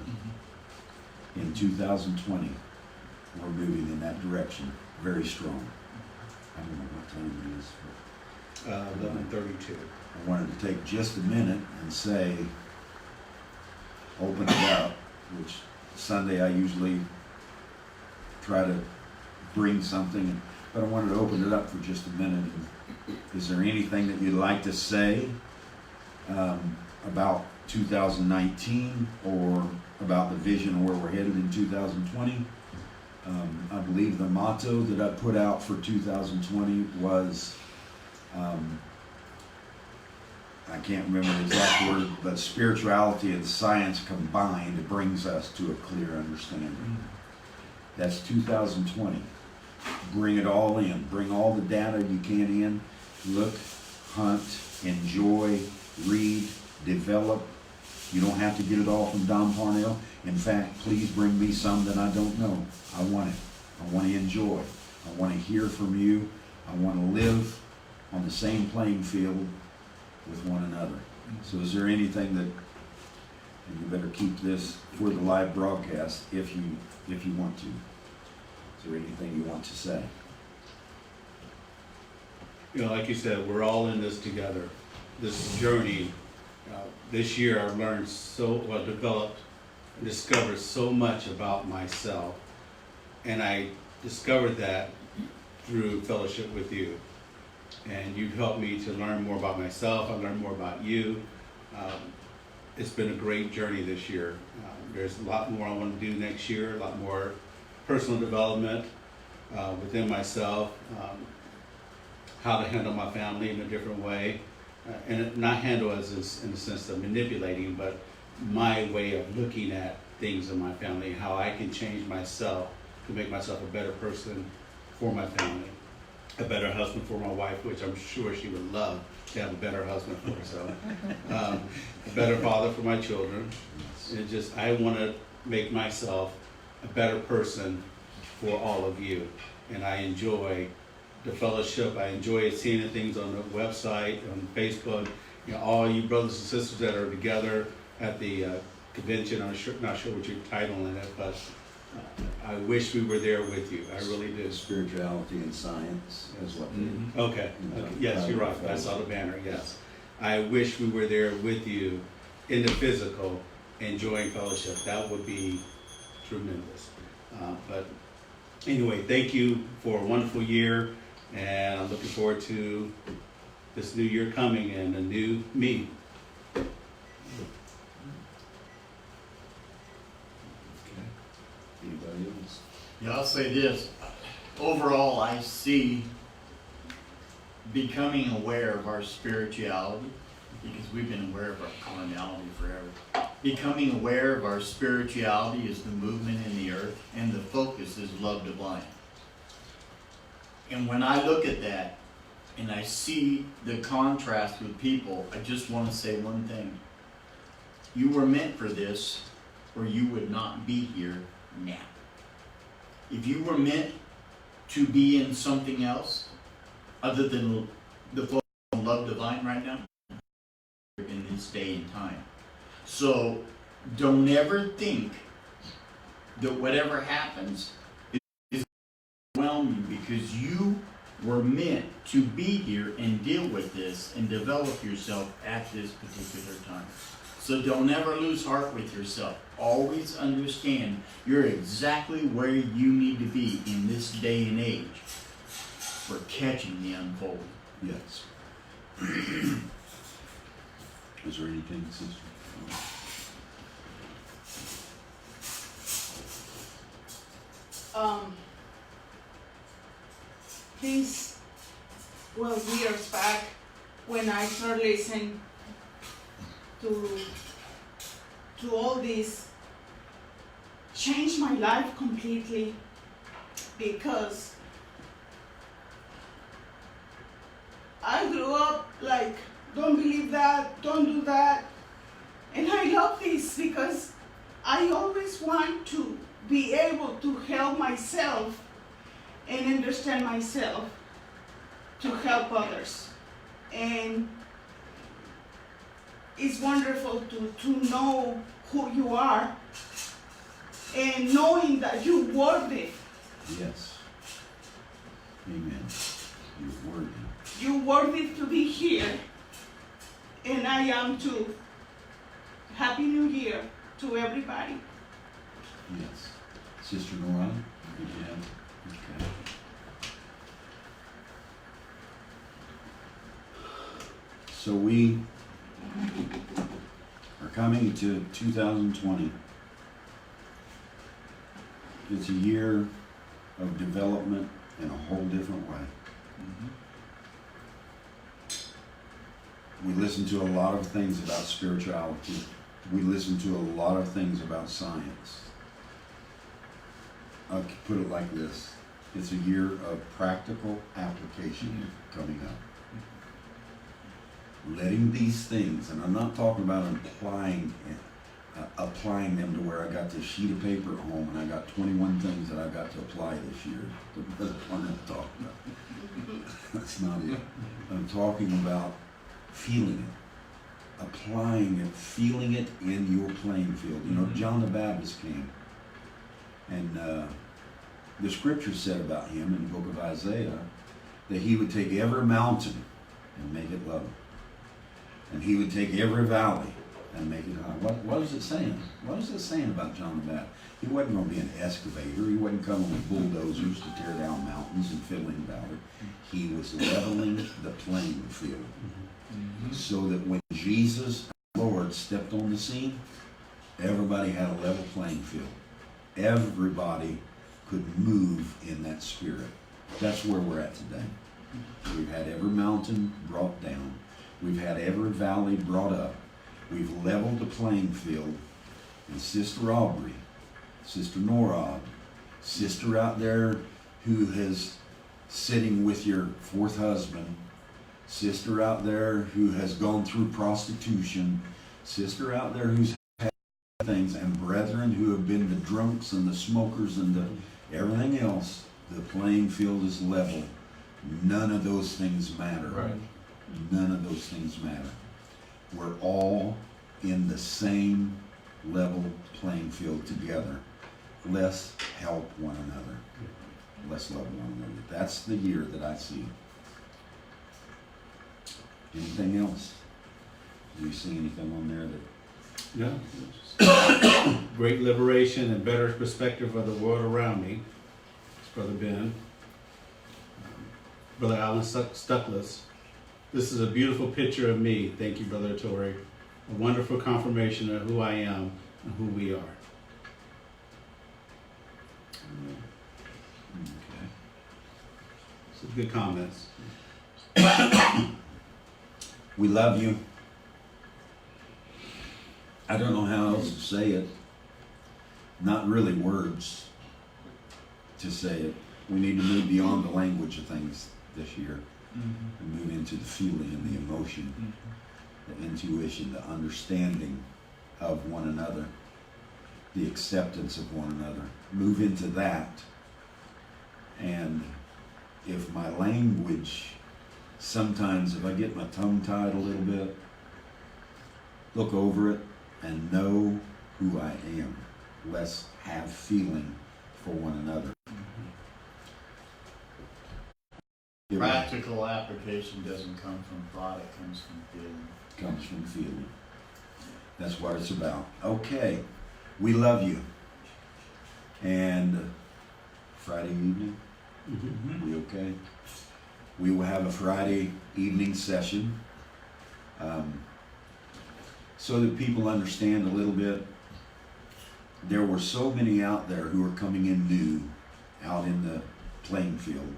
In 2020, we're moving in that direction very strong. I don't know what time it is. 11:32. I wanted to take just a minute and say, open it up, which Sunday I usually try to bring something, but I wanted to open it up for just a minute. Is there anything that you'd like to say about 2019 or about the vision of where we're headed in 2020? I believe the motto that I put out for 2020 was, I can't remember the exact word, but spirituality and science combined brings us to a clear understanding. That's 2020. Bring it all in. Bring all the data you can in. Look, hunt, enjoy, read, develop. You don't have to get it all from Don Parnell. In fact, please bring me some that I don't know. I want it. I want to enjoy. I want to hear from you. I want to live on the same playing field with one another. So is there anything that, and you better keep this for the live broadcast if you want to. Is there anything you want to say? Like you said, we're all in this together. This journey. This year I've learned developed and discovered so much about myself. And I discovered that through fellowship with you. and you've helped me to learn more about myself. I learned more about you. It's been a great journey this year. There's a lot more I want to do next year, a lot more personal development within myself, how to handle my family in a different way, and not handle as in the sense of manipulating, but my way of looking at things in my family, how I can change myself to make myself a better person for my family, a better husband for my wife, which I'm sure she would love to have a better husband for herself, a better father for my children. And just, I want to make myself a better person for all of you. And I enjoy the fellowship. I enjoy seeing the things on the website, on Facebook. You know, all you brothers and sisters that are together at the convention. I'm not sure what you're titling it, but I wish we were there with you. I really do. Spirituality and science is what Mm-hmm. Okay. Yes, you're right. I saw the banner. Yes. I wish we were there with you in the physical, enjoying fellowship. That would be tremendous. But anyway, thank you for a wonderful year, and I'm looking forward to this new year coming and a new me. Okay. Anybody else? Yeah, I'll say this. Overall, I see becoming aware of our spirituality, because we've been aware of our carnality forever. Becoming aware of our spirituality is the movement in the earth, and the focus is love divine. And when I look at that, and I see the contrast with people, I just want to say one thing. You were meant for this, or you would not be here now. If you were meant to be in something else other than the focus on love divine right now, in this day and time. So don't ever think that whatever happens is overwhelming, because you were meant to be here and deal with this and develop yourself at this particular time. So don't ever lose heart with yourself. Always understand you're exactly where you need to be in this day and age for catching the unfolding. Yes. Is there anything, sister? This was years back when I started listening to all this. Changed my life completely, because I grew up like, don't believe that, don't do that. And I love this because I always want to be able to help myself and understand myself to help others. And it's wonderful to know who you are and knowing that you're worth it. Yes. Amen. You're worthy. You're worthy to be here. And I am too. Happy New Year to everybody. Yes. Sister Nora? Again. Okay. So we are coming to 2020. It's a year of development in a whole different way. We listen to a lot of things about spirituality. We listen to a lot of things about science. I'll put it like this. It's a year of practical application coming up. Letting these things, and I'm not talking about applying them to where I got this sheet of paper at home and I got 21 things that I've got to apply this year. That's what I'm talking about. That's not it. I'm talking about feeling it, applying it, feeling it in your playing field. You know, John the Baptist came, and the scripture said about him in the book of Isaiah that he would take every mountain and make it level. And he would take every valley and make it high. What is it saying? What is it saying about John the Baptist? He wasn't going to be an excavator. He wasn't coming with bulldozers to tear down mountains and fill in valley. He was leveling the playing field so that when Jesus, our Lord, stepped on the scene, everybody had a level playing field. Everybody could move in that spirit. That's where we're at today. We've had every mountain brought down. We've had every valley brought up. We've leveled the playing field. And Sister Aubrey, Sister Norad, sister out there who is sitting with your fourth husband, sister out there who has gone through prostitution, sister out there who's had things, and brethren who have been the drunks and the smokers and the everything else, the playing field is level. None of those things matter. Right. None of those things matter. We're all in the same level playing field together. Let's help one another. Let's love one another. That's the year that I see. Anything else? Do you see anything on there that? No. Great liberation and better perspective of the world around me. It's Brother Ben. Brother Alan Stuckless. This is a beautiful picture of me. Thank you, Brother Atori. A wonderful confirmation of who I am and who we are. Okay. So good comments. We love you. I don't know how else to say it. Not really words to say it. We need to move beyond the language of things this year and move into the feeling and the emotion, the intuition, the understanding of one another, the acceptance of one another. Move into that. And if my language, sometimes if I get my tongue tied a little bit, look over it and know who I am. Let's have feeling for one another. Practical application doesn't come from thought, it comes from feeling. Comes from feeling. That's what it's about. Okay, we love you. And Friday evening, we okay? We will have a Friday evening session so that people understand a little bit. There were so many out there who are coming in new, out in the playing field,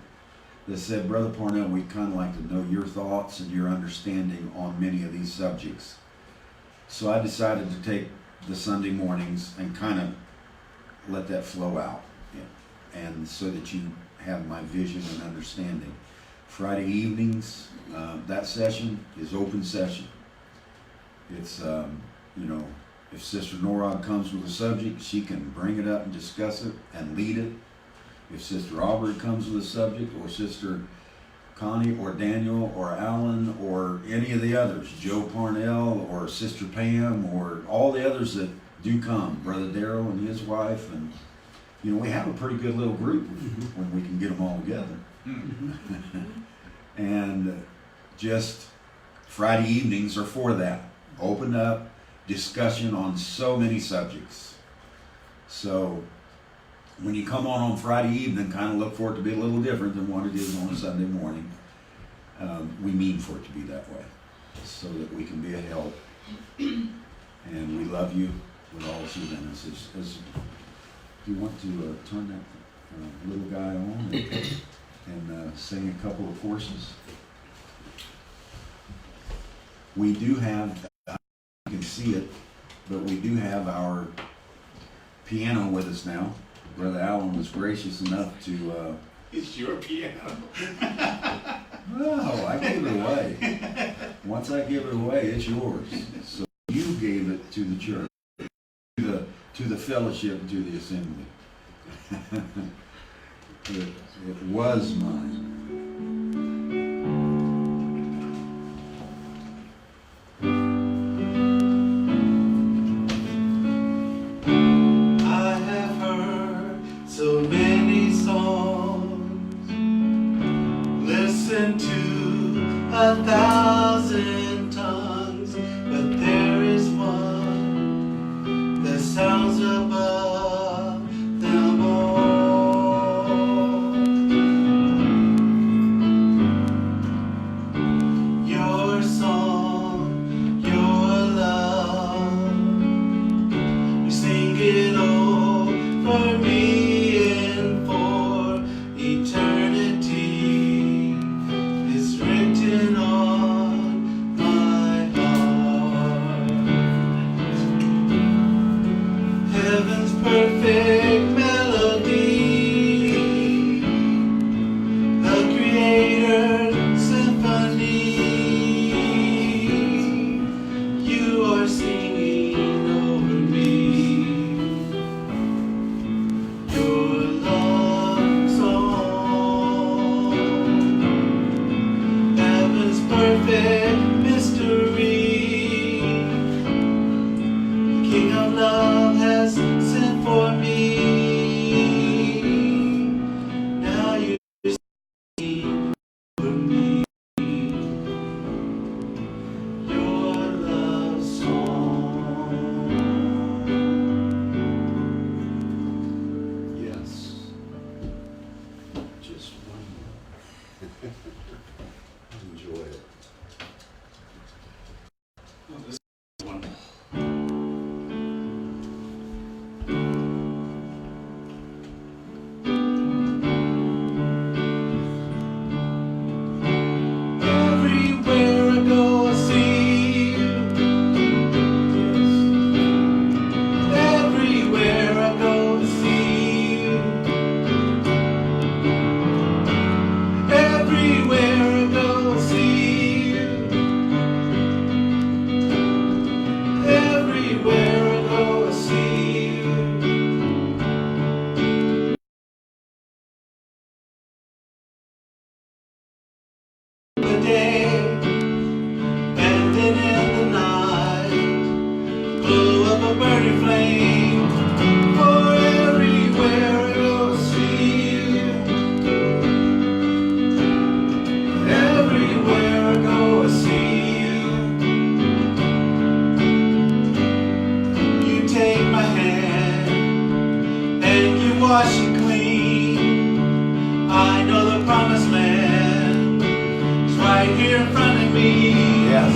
that said, Brother Parnell, we'd kind of like to know your thoughts and your understanding on many of these subjects. So I decided to take the Sunday mornings and kind of let that flow out, and so that you have my vision and understanding. Friday evenings, that session is open session. It's, if Sister Norad comes with a subject, she can bring it up and discuss it and lead it. If Sister Aubrey comes with a subject, or Sister Connie, or Daniel, or Alan, or any of the others, Joe Parnell, or Sister Pam, or all the others that do come, Brother Darrell and his wife, and we have a pretty good little group when we can get them all together. And just Friday evenings are for that. Open up discussion on so many subjects. So when you come on Friday evening, kind of look for it to be a little different than what it is on a Sunday morning. We mean for it to be that way, so that we can be a help. And we love you with all that's within us. Do you want to turn that little guy on and sing a couple of courses? We do have, you can see it, but we do have our piano with us now. Brother Alan was gracious enough to... It's your piano. Oh, I gave it away. Once I give it away, it's yours. So you gave it to the church, to the fellowship, to the assembly. It was mine. So many songs, listen to 1,000 tongues, but there is one wash it clean. I know the promised land is right here in front of me. Yes.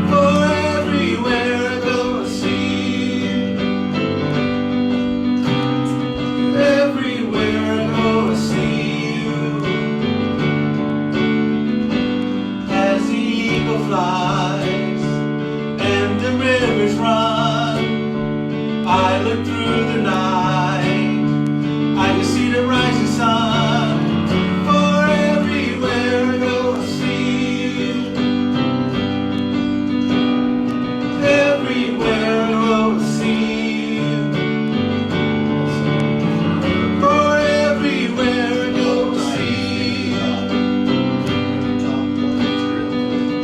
For everywhere I go, I see you. Everywhere I go, I see you. As the eagle flies and the rivers run, I look through the night, I can see the rising sun. For everywhere I go, I see you. Everywhere I go, I see you. For everywhere I go, I see you.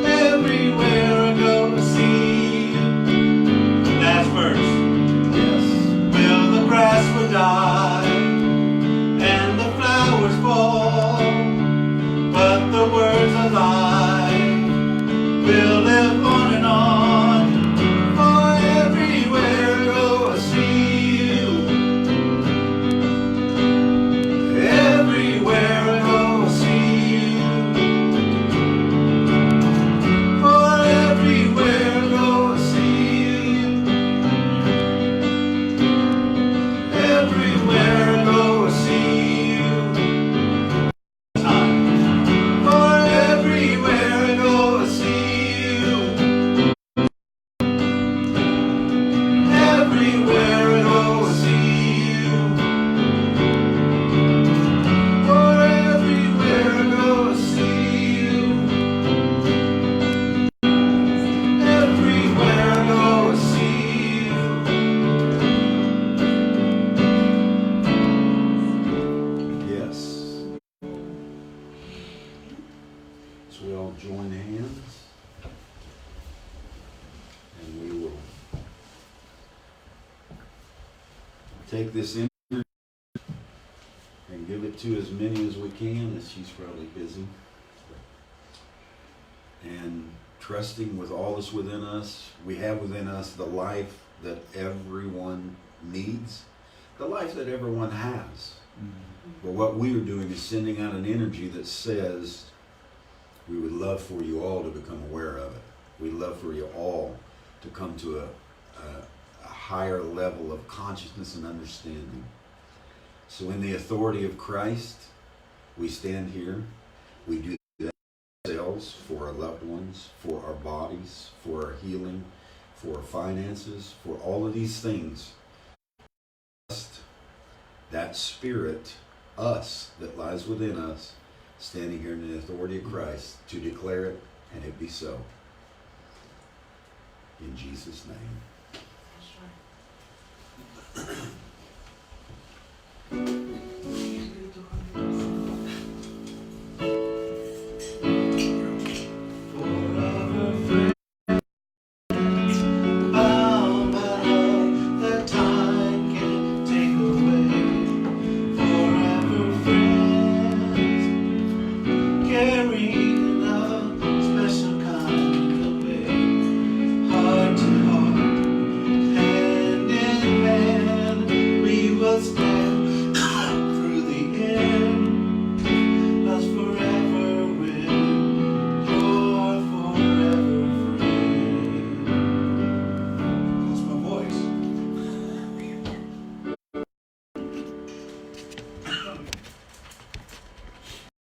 Everywhere I go, I see you. Last verse. Yes. Will the grass will die and the flowers fall, but the words of life will live on and on. For everywhere I go, I see you. Everywhere I go, I see you. For everywhere I go, I see you. Everywhere I go, I see you. Time. For everywhere I go, I see you. Everywhere I go, I see you. For everywhere I go, I see you. Everywhere I go, I see you. Yes. So we all join hands, and we will take this in and give it to as many as we can, as she's probably busy. And trusting with all that's within us, we have within us the life that everyone needs, the life that everyone has. But what we are doing is sending out an energy that says, we would love for you all to become aware of it. We'd love for you all to come to a higher level of consciousness and understanding. So in the authority of Christ, we stand here. We do that for ourselves, for our loved ones, for our bodies, for our healing, for our finances, for all of these things. That spirit, us, that lies within us, standing here in the authority of Christ to declare it, and it be so. In Jesus' name. That's right.